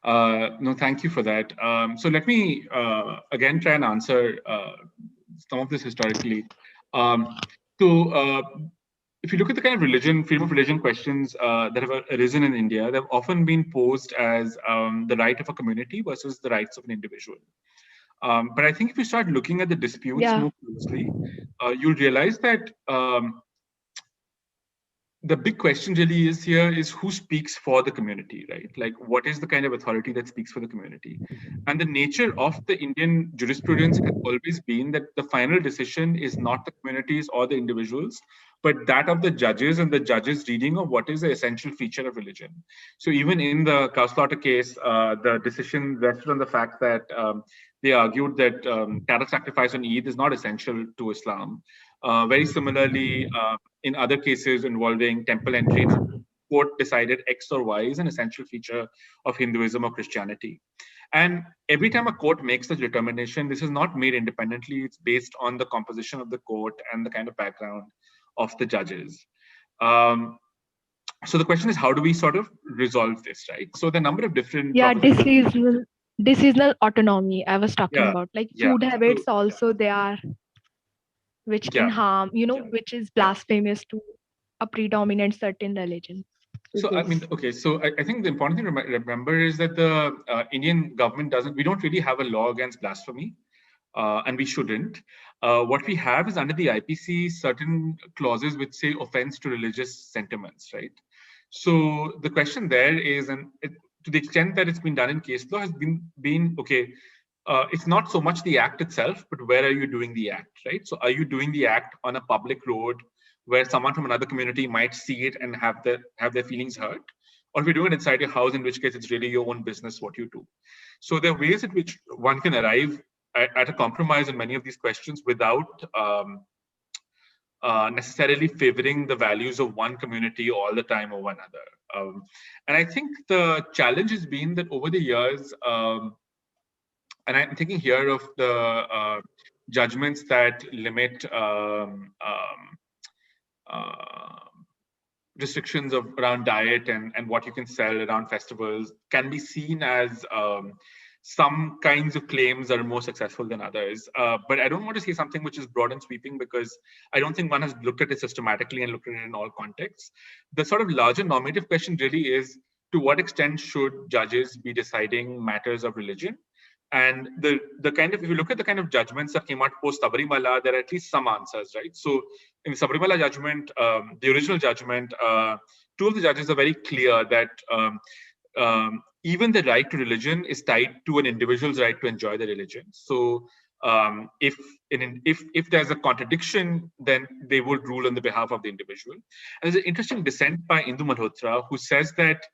No, thank you for that. So let me again try and answer some of this historically. If you look at the kind of freedom of religion questions that have arisen in India, they've often been posed as the right of a community versus the rights of an individual. But I think if you start looking at the disputes more closely, you'll realize that the big question really is who speaks for the community, right? Like, what is the kind of authority that speaks for the community? And the nature of the Indian jurisprudence has always been that the final decision is not the communities or the individuals, but that of the judges and the judges' reading of what is the essential feature of religion. So even in the cow slaughter case, the decision rested on the fact that they argued that cattle sacrifice on Eid is not essential to Islam. Very similarly, in other cases involving temple entry, court decided X or Y is an essential feature of Hinduism or Christianity. And every time a court makes such determination, this is not made independently. It's based on the composition of the court and the kind of background of the judges. So the question is, how do we sort of resolve this, right? So the number of different decisional autonomy I was talking about, like food habits also they are, which can harm, which is blasphemous to a predominant certain religion. So I mean, okay. So I think the important thing to remember is that the Indian government we don't really have a law against blasphemy, and we shouldn't. What we have is under the IPC certain clauses which say offense to religious sentiments, right? So the question there is, and to the extent that it's been done in case law, has been okay. It's not so much the act itself, but where are you doing the act, right? So are you doing the act on a public road where someone from another community might see it and have their feelings hurt? Or if you're doing it inside your house, in which case it's really your own business what you do. So there are ways in which one can arrive at a compromise on many of these questions without necessarily favoring the values of one community all the time over another. And I think the challenge has been that over the years, and I'm thinking here of the judgments that limit restrictions around diet and what you can sell around festivals can be seen as some kinds of claims are more successful than others. But I don't want to say something which is broad and sweeping, because I don't think one has looked at it systematically and looked at it in all contexts. The sort of larger normative question really is, to what extent should judges be deciding matters of religion? And the kind of, if you look at the kind of judgments that came out post Sabarimala, there are at least some answers, right? So in the Sabarimala judgment, the original judgment, two of the judges are very clear that even the right to religion is tied to an individual's right to enjoy the religion. So if there's a contradiction, then they would rule on the behalf of the individual. And there's an interesting dissent by Indu Malhotra, who says that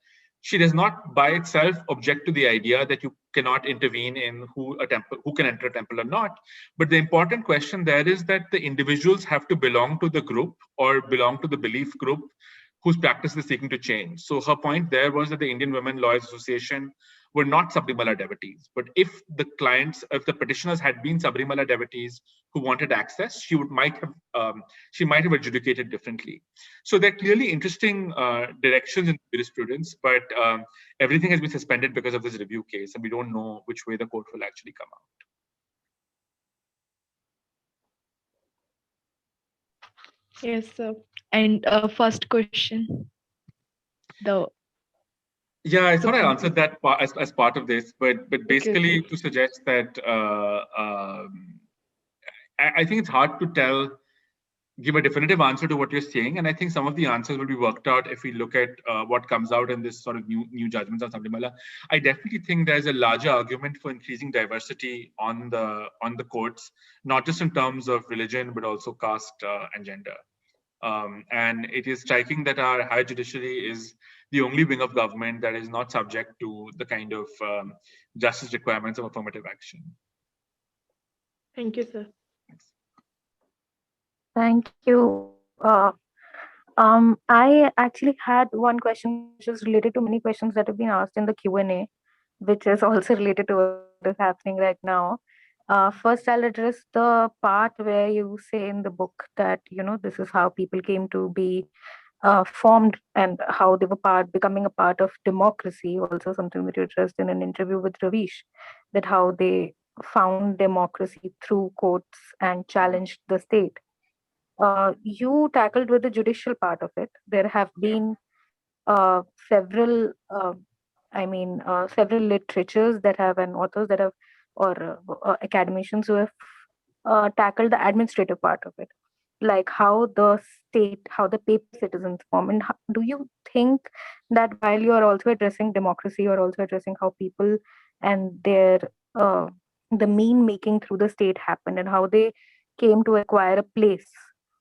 she does not by itself object to the idea that you cannot intervene in who can enter a temple or not. But the important question there is that the individuals have to belong to the group or belong to the belief group whose practice is seeking to change. So her point there was that the Indian Women Lawyers Association were not Sabarimala devotees. But if the petitioners had been Sabarimala devotees who wanted access, she might have adjudicated differently. So there are clearly interesting directions in jurisprudence, but everything has been suspended because of this review case, and we don't know which way the court will actually come out. Yes, sir. And first question, Yeah, I thought I answered that part as part of this, but basically Okay. to suggest that I think it's hard to give a definitive answer to what you're saying, and I think some of the answers will be worked out if we look at what comes out in this sort of new judgments on Sabrimala. I definitely think there's a larger argument for increasing diversity on the courts, not just in terms of religion but also caste and gender. And it is striking that our higher judiciary is the only wing of government that is not subject to the kind of justice requirements of affirmative action. Thank you, sir. Thank you. I actually had one question which is related to many questions that have been asked in the Q&A, which is also related to what is happening right now. First, I'll address the part where you say in the book that, this is how people came to be formed and how they were becoming a part of democracy, also something that you addressed in an interview with Ravish, that how they found democracy through courts and challenged the state. You tackled with the judicial part of it. There have been several, several literatures that have and authors that have, or academicians who have tackled the administrative part of it, like how the state, how the paper citizens form. And do you think that while you are also addressing democracy, you're also addressing how people and their the mean making through the state happened and how they came to acquire a place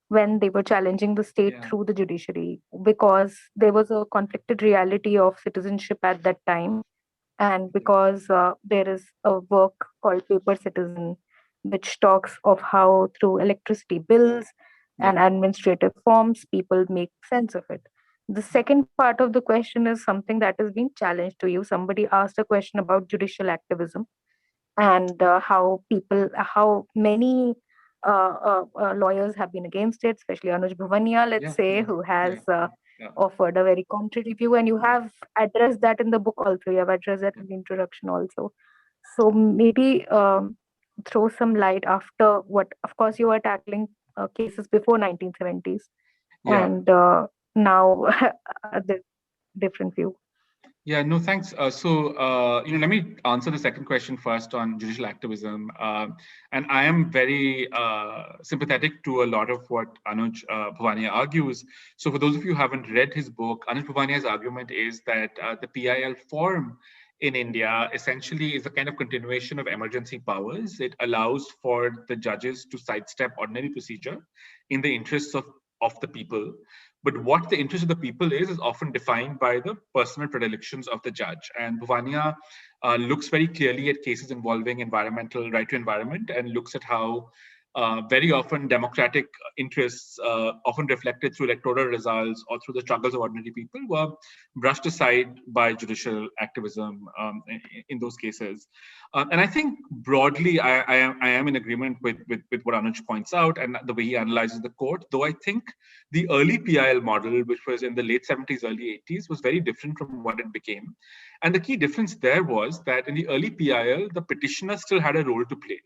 when they were challenging the state through the judiciary, because there was a conflicted reality of citizenship at that time, and because there is a work called Paper Citizen, which talks of how through electricity bills and administrative forms, people make sense of it. The second part of the question is something that is being challenged to you. Somebody asked a question about judicial activism and how many lawyers have been against it, especially Anuj Bhavania, let's say, who has offered a very contrary view. And you have addressed that in the book also. You have addressed that in the introduction also. So maybe throw some light after what, of course, you are tackling cases before 1970s and now the different view. Yeah, no, thanks. Let me answer the second question first on judicial activism. And I am very sympathetic to a lot of what Anuj Bhavania argues. So for those of you who haven't read his book, Anuj Bhavania's argument is that the PIL form in India essentially is a kind of continuation of emergency powers. It allows for the judges to sidestep ordinary procedure in the interests of the people. But what the interest of the people is often defined by the personal predilections of the judge. And Bhavania looks very clearly at cases involving environmental right to environment and looks at how very often democratic interests, often reflected through electoral results or through the struggles of ordinary people, were brushed aside by judicial activism in those cases. And I think broadly, I am in agreement with what Anuj points out and the way he analyzes the court, though I think the early PIL model, which was in the late 70s, early 80s, was very different from what it became. And the key difference there was that in the early PIL, the petitioner still had a role to play.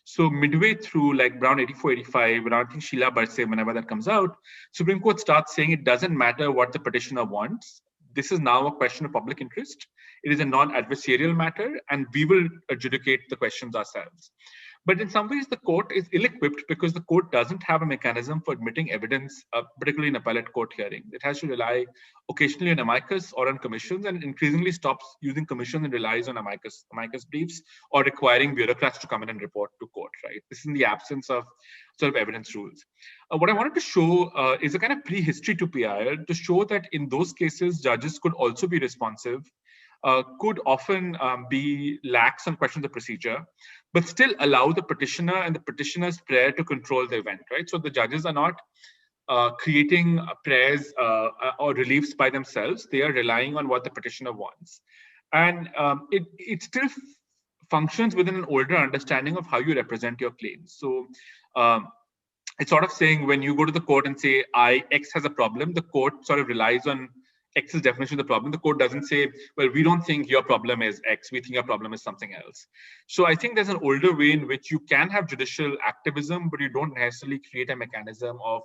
So midway through, like around 84, 85, around I think Sheila Barse, whenever that comes out, Supreme Court starts saying it doesn't matter what the petitioner wants. This is now a question of public interest. It is a non-adversarial matter, and we will adjudicate the questions ourselves. But in some ways, the court is ill-equipped because the court doesn't have a mechanism for admitting evidence, particularly in appellate court hearing. It has to rely occasionally on amicus or on commissions, and increasingly stops using commissions and relies on amicus briefs or requiring bureaucrats to come in and report to court, right? This is in the absence of sort of evidence rules. What I wanted to show is a kind of prehistory to PIL to show that in those cases, judges could also be responsive, could often be lax on questions of procedure, but still allow the petitioner and the petitioner's prayer to control the event, right? So the judges are not creating prayers or reliefs by themselves. They are relying on what the petitioner wants. And it still functions within an older understanding of how you represent your claims. So it's sort of saying when you go to the court and say, X has a problem, the court sort of relies on X's definition of the problem. The court doesn't say, well, we don't think your problem is X, we think your problem is something else. So I think there's an older way in which you can have judicial activism, but you don't necessarily create a mechanism of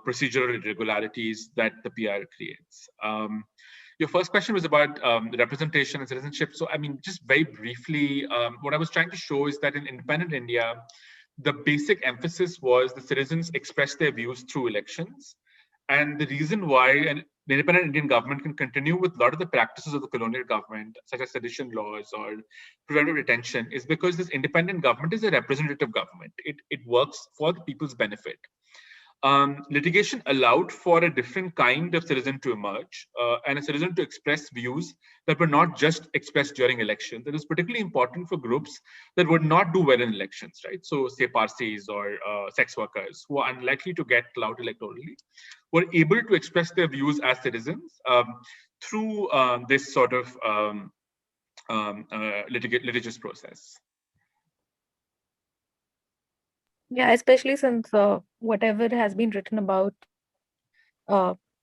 procedural irregularities that the PIL creates. your first question was about representation and citizenship. So, I mean, just very briefly, what I was trying to show is that in independent India, the basic emphasis was the citizens express their views through elections. And the reason why the independent Indian government can continue with a lot of the practices of the colonial government, such as sedition laws or preventive detention, is because this independent government is a representative government. It works for the people's benefit. Litigation allowed for a different kind of citizen to emerge and a citizen to express views that were not just expressed during elections. It was particularly important for groups that would not do well in elections, right? So say Parsis or sex workers who are unlikely to get clout electorally were able to express their views as citizens through this sort of litigious process. Yeah, especially since whatever has been written about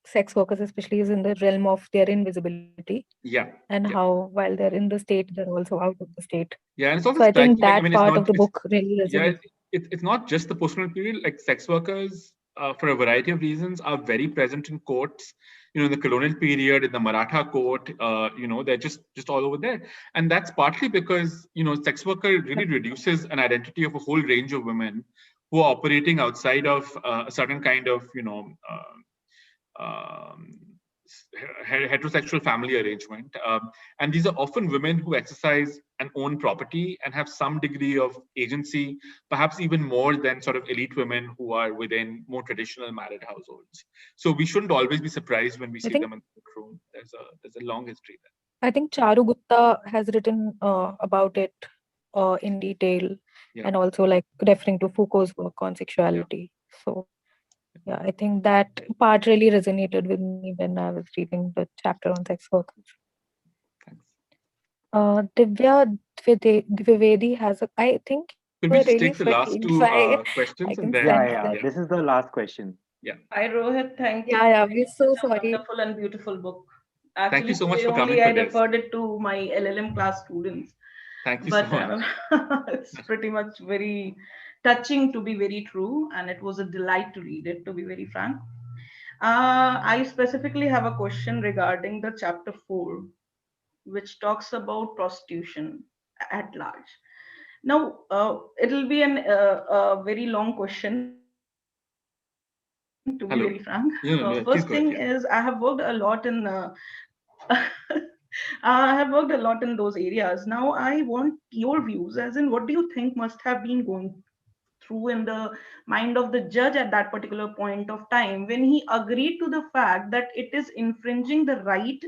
sex workers, especially, is in the realm of their invisibility. Yeah. And how while they're in the state, they're also out of the state. Yeah, and it's also so I think striking. that part of the book really resonates. Yeah, it's not just the post-colonial period. Like sex workers, for a variety of reasons, are very present in courts. You know, in the colonial period, in the Maratha court, you know, they're just all over there. And that's partly because, you know, sex worker really reduces an identity of a whole range of women who are operating outside of a certain kind of, you know, heterosexual family arrangement. And these are often women who exercise and own property and have some degree of agency, perhaps even more than sort of elite women who are within more traditional married households. So we shouldn't always be surprised when we see them in the courtroom. There's a long history there. I think Charu Gupta has written about it in detail, and also like referring to Foucault's work on sexuality. So yeah, I think that part really resonated with me when I was reading the chapter on sex workers. Divya Dwivedi has a, I think. Could we just take the last two questions and then? Yeah. This is the last question. Yeah. Hi Rohit, thank you. Yeah, we're so sorry. Wonderful and beautiful book. Actually, thank you so much for coming. I referred it to my LLM class students. Thank you so much. It's pretty much very touching, to be very true, and it was a delight to read it, to be very frank. I specifically have a question regarding the chapter 4, which talks about prostitution at large. Now, it'll be a very long question, to be very frank. First thing is, I have worked a lot in I have worked a lot in those areas. Now I want your views, as in what do you think must have been going through in the mind of the judge at that particular point of time when he agreed to the fact that it is infringing the right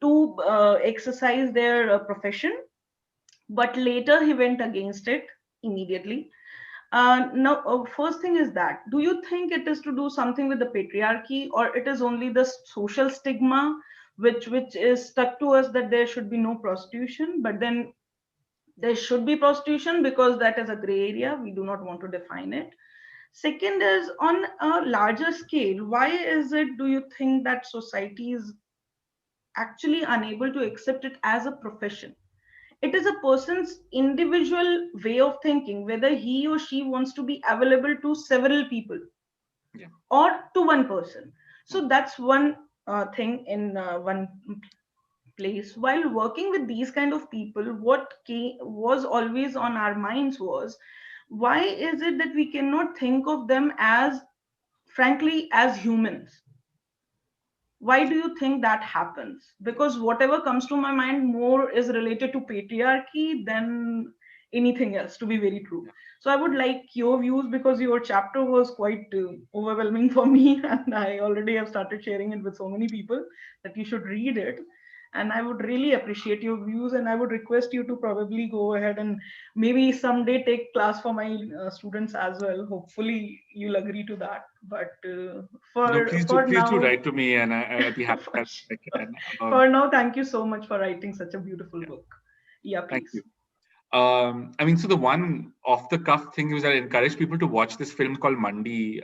to exercise their profession, but later he went against it immediately. Now, first thing is that, do you think it is to do something with the patriarchy, or it is only the social stigma which is stuck to us that there should be no prostitution, but then there should be prostitution because that is a gray area. We do not want to define it. Second is, on a larger scale, why is it, do you think, that society is actually unable to accept it as a profession? It is a person's individual way of thinking, whether he or she wants to be available to several people or to one person. So that's one thing in one place. While working with these kind of people, what was always on our minds was, why is it that we cannot think of them as, frankly, as humans? Why do you think that happens? Because whatever comes to my mind more is related to patriarchy than anything else, to be very true. So I would like your views, because your chapter was quite overwhelming for me, and I already have started sharing it with so many people that you should read it. And I would really appreciate your views, and I would request you to probably go ahead and maybe someday take class for my students as well. Hopefully you'll agree to that. But please do write to me, and I'll be happy. For now, thank you so much for writing such a beautiful book. Yeah, please. Thank you. I mean, so the one off-the-cuff thing was I encourage people to watch this film called Mandi.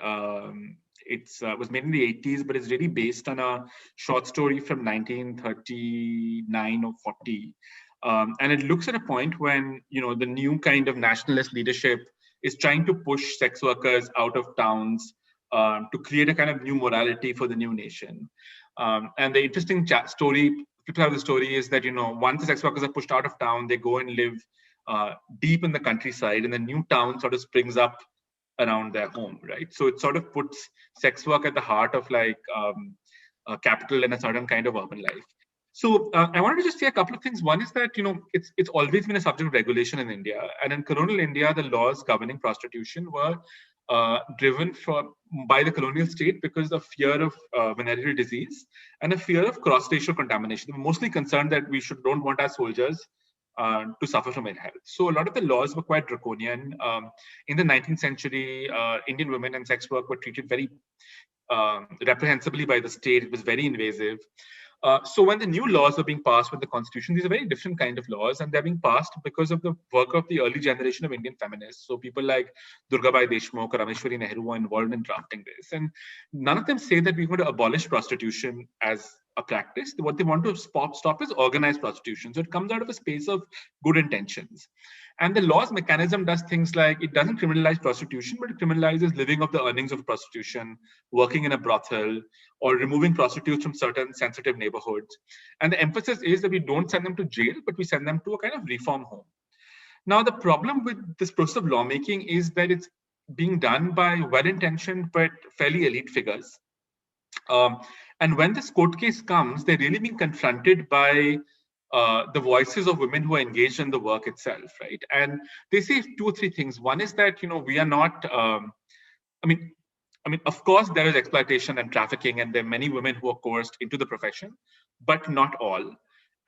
It was made in the 80s, but it's really based on a short story from 1939 or 40. And it looks at a point when, you know, the new kind of nationalist leadership is trying to push sex workers out of towns to create a kind of new morality for the new nation. And the interesting story, flip side of the story is that, once the sex workers are pushed out of town, they go and live deep in the countryside, and the new town sort of springs up around their home, right? So it sort of puts sex work at the heart of capital and a certain kind of urban life. So I wanted to just say a couple of things. One is that, it's always been a subject of regulation in India. And in colonial India, the laws governing prostitution were driven by the colonial state because of fear of venereal disease and a fear of cross-racial contamination. They were mostly concerned that we don't want our soldiers to suffer from ill health. So a lot of the laws were quite draconian. In the 19th century, Indian women and sex work were treated very reprehensibly by the state. It was very invasive. So when the new laws are being passed with the constitution, these are very different kind of laws, and they're being passed because of the work of the early generation of Indian feminists. So people like Durgabai Deshmukh or Rameshwari Nehru were involved in drafting this. And none of them say that we're going to abolish prostitution as a practice. What they want to stop is organized prostitution. So it comes out of a space of good intentions. And the law's mechanism does things like, it doesn't criminalize prostitution, but it criminalizes living off the earnings of prostitution, working in a brothel, or removing prostitutes from certain sensitive neighborhoods. And the emphasis is that we don't send them to jail, but we send them to a kind of reform home. Now, the problem with this process of lawmaking is that it's being done by well-intentioned but fairly elite figures. And when this court case comes, they're really being confronted by the voices of women who are engaged in the work itself, right? And they say 2 or 3 things. One is that, we are not, of course, there is exploitation and trafficking, and there are many women who are coerced into the profession, but not all.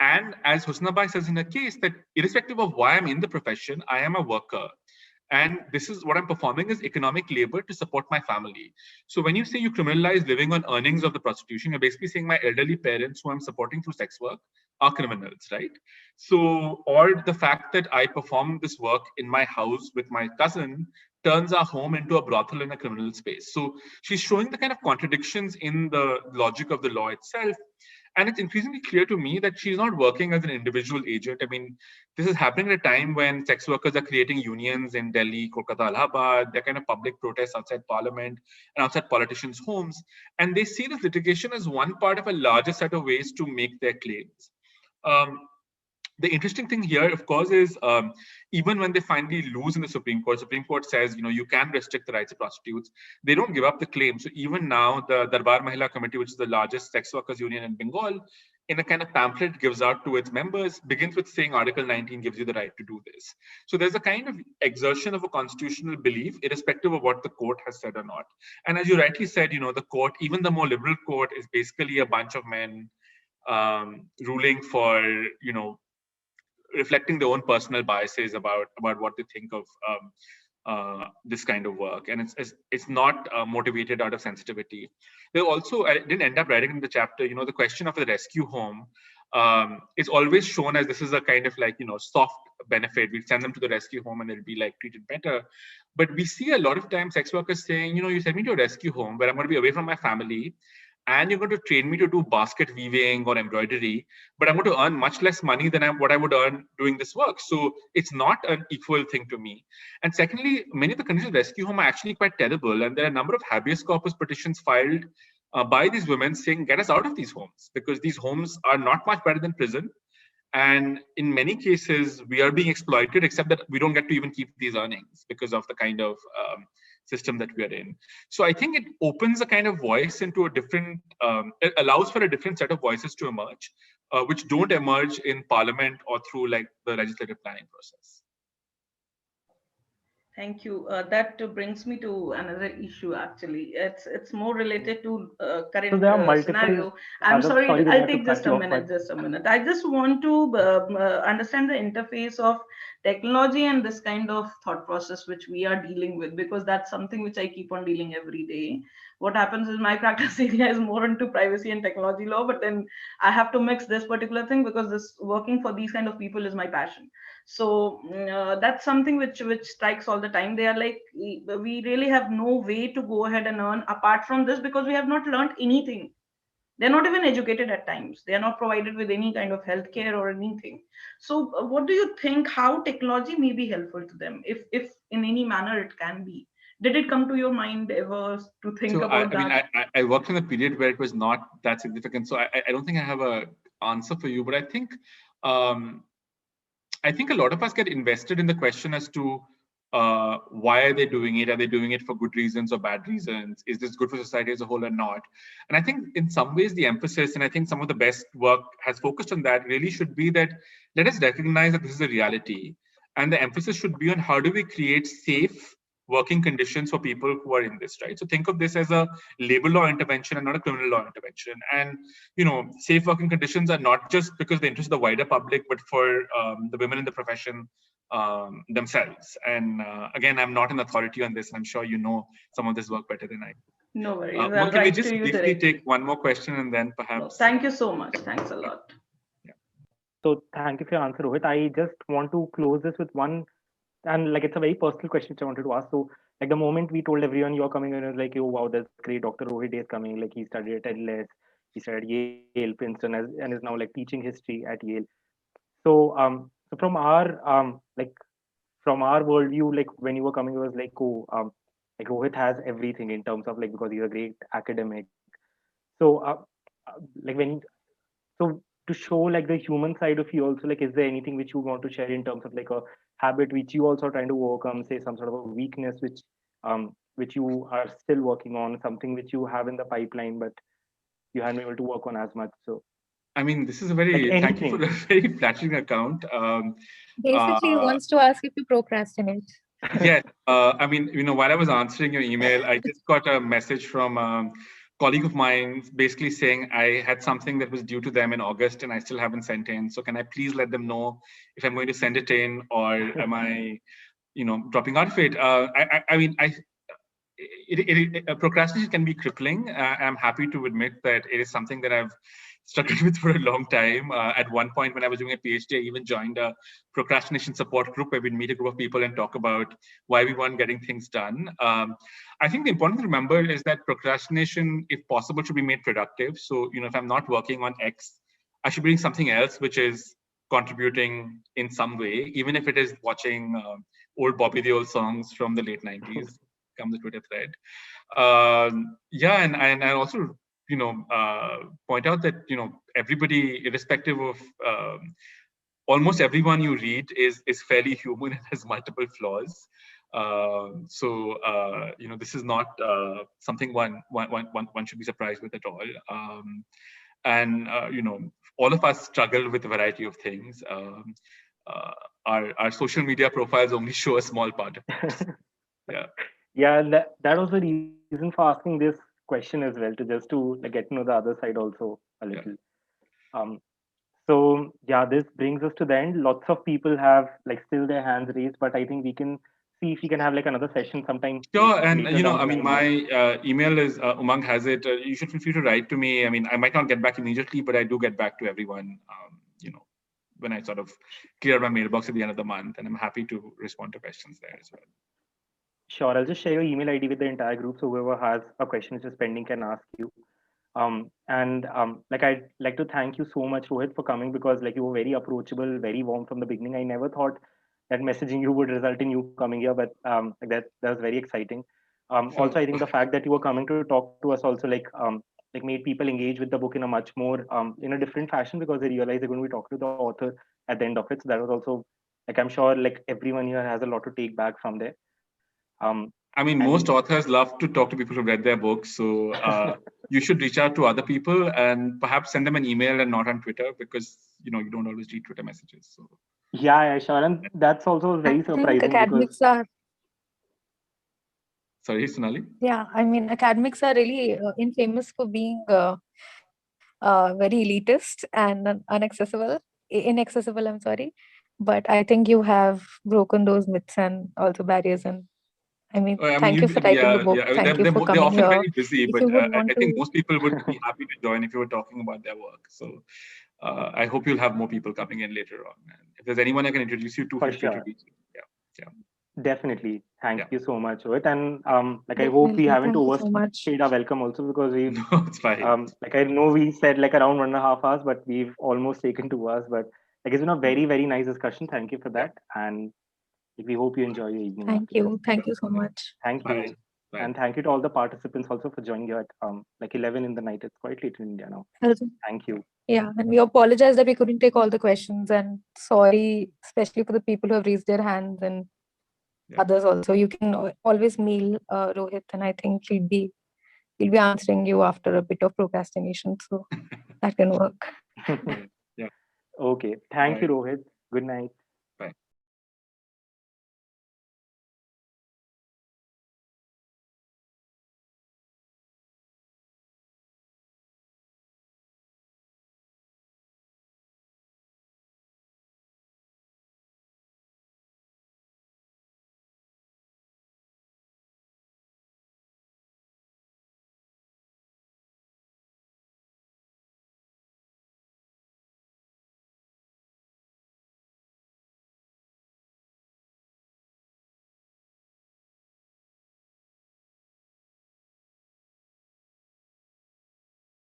And as Husnabai says in her case, that irrespective of why I'm in the profession, I am a worker. And this is what I'm performing is economic labor to support my family. So when you say you criminalize living on earnings of the prostitution, you're basically saying my elderly parents who I'm supporting through sex work are criminals, right? So, or the fact that I perform this work in my house with my cousin turns our home into a brothel in a criminal space. So she's showing the kind of contradictions in the logic of the law itself. And it's increasingly clear to me that she's not working as an individual agent. I mean, this is happening at a time when sex workers are creating unions in Delhi, Kolkata, Allahabad. They're kind of public protests outside parliament and outside politicians' homes. And they see this litigation as one part of a larger set of ways to make their claims. The interesting thing here, of course, is even when they finally lose in the Supreme Court says, you can restrict the rights of prostitutes. They don't give up the claim. So even now, the Darbar Mahila Committee, which is the largest sex workers union in Bengal, in a kind of pamphlet gives out to its members, begins with saying Article 19 gives you the right to do this. So there's a kind of exertion of a constitutional belief, irrespective of what the court has said or not. And as you rightly said, the court, even the more liberal court, is basically a bunch of men ruling for, reflecting their own personal biases about what they think of this kind of work, and it's not motivated out of sensitivity. They also, I didn't end up writing in the chapter, the question of the rescue home is always shown as this is a kind of soft benefit. We send them to the rescue home and they'll be treated better. But we see a lot of times sex workers saying, you send me to a rescue home where I'm going to be away from my family, and you're going to train me to do basket weaving or embroidery, but I'm going to earn much less money than what I would earn doing this work. So it's not an equal thing to me. And secondly, many of the conditions of rescue home are actually quite terrible. And there are a number of habeas corpus petitions filed by these women saying, get us out of these homes, because these homes are not much better than prison. And in many cases, we are being exploited, except that we don't get to even keep these earnings because of the kind of system that we are in. So I think it opens a kind of voice into a different, it allows for a different set of voices to emerge, which don't emerge in parliament or through the legislative planning process. Thank you. That brings me to another issue. Actually, it's more related to current scenario. I'm sorry, I'll take just a minute. I just want to understand the interface of technology and this kind of thought process which we are dealing with, because that's something which I keep on dealing every day. What happens is my practice area is more into privacy and technology law, but then I have to mix this particular thing because this working for these kind of people is my passion. So that's something which strikes all the time. They are like, we really have no way to go ahead and earn apart from this because we have not learned anything. They're not even educated at times. They are not provided with any kind of healthcare or anything. So what do you think, how technology may be helpful to them, if in any manner it can be? Did it come to your mind ever to think about that? I worked in a period where it was not that significant, so I don't think I have a answer for you. But I think a lot of us get invested in the question as to why are they doing it? Are they doing it for good reasons or bad reasons? Is this good for society as a whole or not? And I think in some ways the emphasis, and I think some of the best work has focused on that, really should be that let us recognize that this is a reality. And the emphasis should be on how do we create safe working conditions for people who are in this, right? So think of this as a labor law intervention and not a criminal law intervention. And, safe working conditions are not just because the interest of the wider public, but for the women in the profession themselves. And again, I'm not an authority on this. I'm sure you know some of this work better than I do. No worries. Can we just briefly take one more question and then perhaps... Thank you so much. Thanks a lot. Yeah. So thank you for your answer, Rohit. I just want to close this with one, and it's a very personal question which I wanted to ask. So the moment we told everyone you're coming in, it was like, oh, wow, that's great. Dr. Rohit is coming. He studied at LS, he studied Yale, Princeton, and is now teaching history at Yale. So so from our worldview, when you were coming, it was Rohit has everything in terms of because he's a great academic. So to show the human side of you also, is there anything which you want to share in terms of a habit which you also trying to overcome, say some sort of a weakness which you are still working on, something which you have in the pipeline but you haven't been able to work on as much? So this is a very thank you for a very flattering account. Basically, he wants to ask if you procrastinate. Yeah, while I was answering your email, I just got a message from a colleague of mine basically saying I had something that was due to them in August and I still haven't sent in. So can I please let them know if I'm going to send it in, or am I, dropping out of it? Procrastination can be crippling. I'm happy to admit that it is something that I've struggled with for a long time. At one point when I was doing a PhD, I even joined a procrastination support group where we'd meet a group of people and talk about why we weren't getting things done. I think the important thing to remember is that procrastination, if possible, should be made productive. So, if I'm not working on X, I should be doing something else which is contributing in some way, even if it is watching old Bobby Deol songs from the late 90s, come the Twitter thread. And I also point out that everybody, irrespective of almost everyone you read, is fairly human and has multiple flaws. This is not something one should be surprised with at all. All of us struggle with a variety of things. Our social media profiles only show a small part of it. Yeah, that was the reason for asking this question as well, to get to know the other side also a little. So this brings us to the end. Lots of people have still their hands raised, but I think we can see if we can have another session sometime. Sure, and my email is Umang has it. You should feel free to write to me. I might not get back immediately, but I do get back to everyone. When I sort of clear my mailbox at the end of the month, and I'm happy to respond to questions there as well. Sure, I'll just share your email ID with the entire group, so whoever has a question which is pending can ask you. I'd like to thank you so much, Rohit, for coming, because you were very approachable, very warm from the beginning. I never thought that messaging you would result in you coming here, but that was very exciting. Also, I think the fact that you were coming to talk to us also made people engage with the book in a much more in a different fashion, because they realize they're going to be talking to the author at the end of it. So that was also I'm sure everyone here has a lot to take back from there. Most authors love to talk to people who've read their books. So you should reach out to other people and perhaps send them an email and not on Twitter, because you don't always read Twitter messages. So yeah, sure. And that's also very surprising. Academics are... Sorry, Sonali? Yeah, academics are really infamous for being very elitist and inaccessible, I'm sorry. But I think you have broken those myths and also barriers. And thank you for writing the book. Thank you for coming they're often here. very busy, but I think most people would be happy to join if you were talking about their work. So I hope you'll have more people coming in later on. And if there's anyone I can introduce you to, for sure. Yeah. Definitely. Thank you so much, Rohit. And I hope we haven't overstayed our welcome also, because we've no, it's fine. I know we said around 1.5 hours, but we've almost taken 2 hours. But it's been a very, very nice discussion. Thank you for that. And We hope you enjoy your evening. Thank you. Thank you so much. Thank you. Bye. Bye. And thank you to all the participants also for joining here at like 11 in the night. It's quite late in India now. Thank you. Yeah, and we apologize that we couldn't take all the questions, and sorry, especially for the people who have raised their hands and others also. You can always mail Rohit, and I think he'll be answering you after a bit of procrastination, so that can work. Yeah. Okay. Thank you, Rohit. Good night.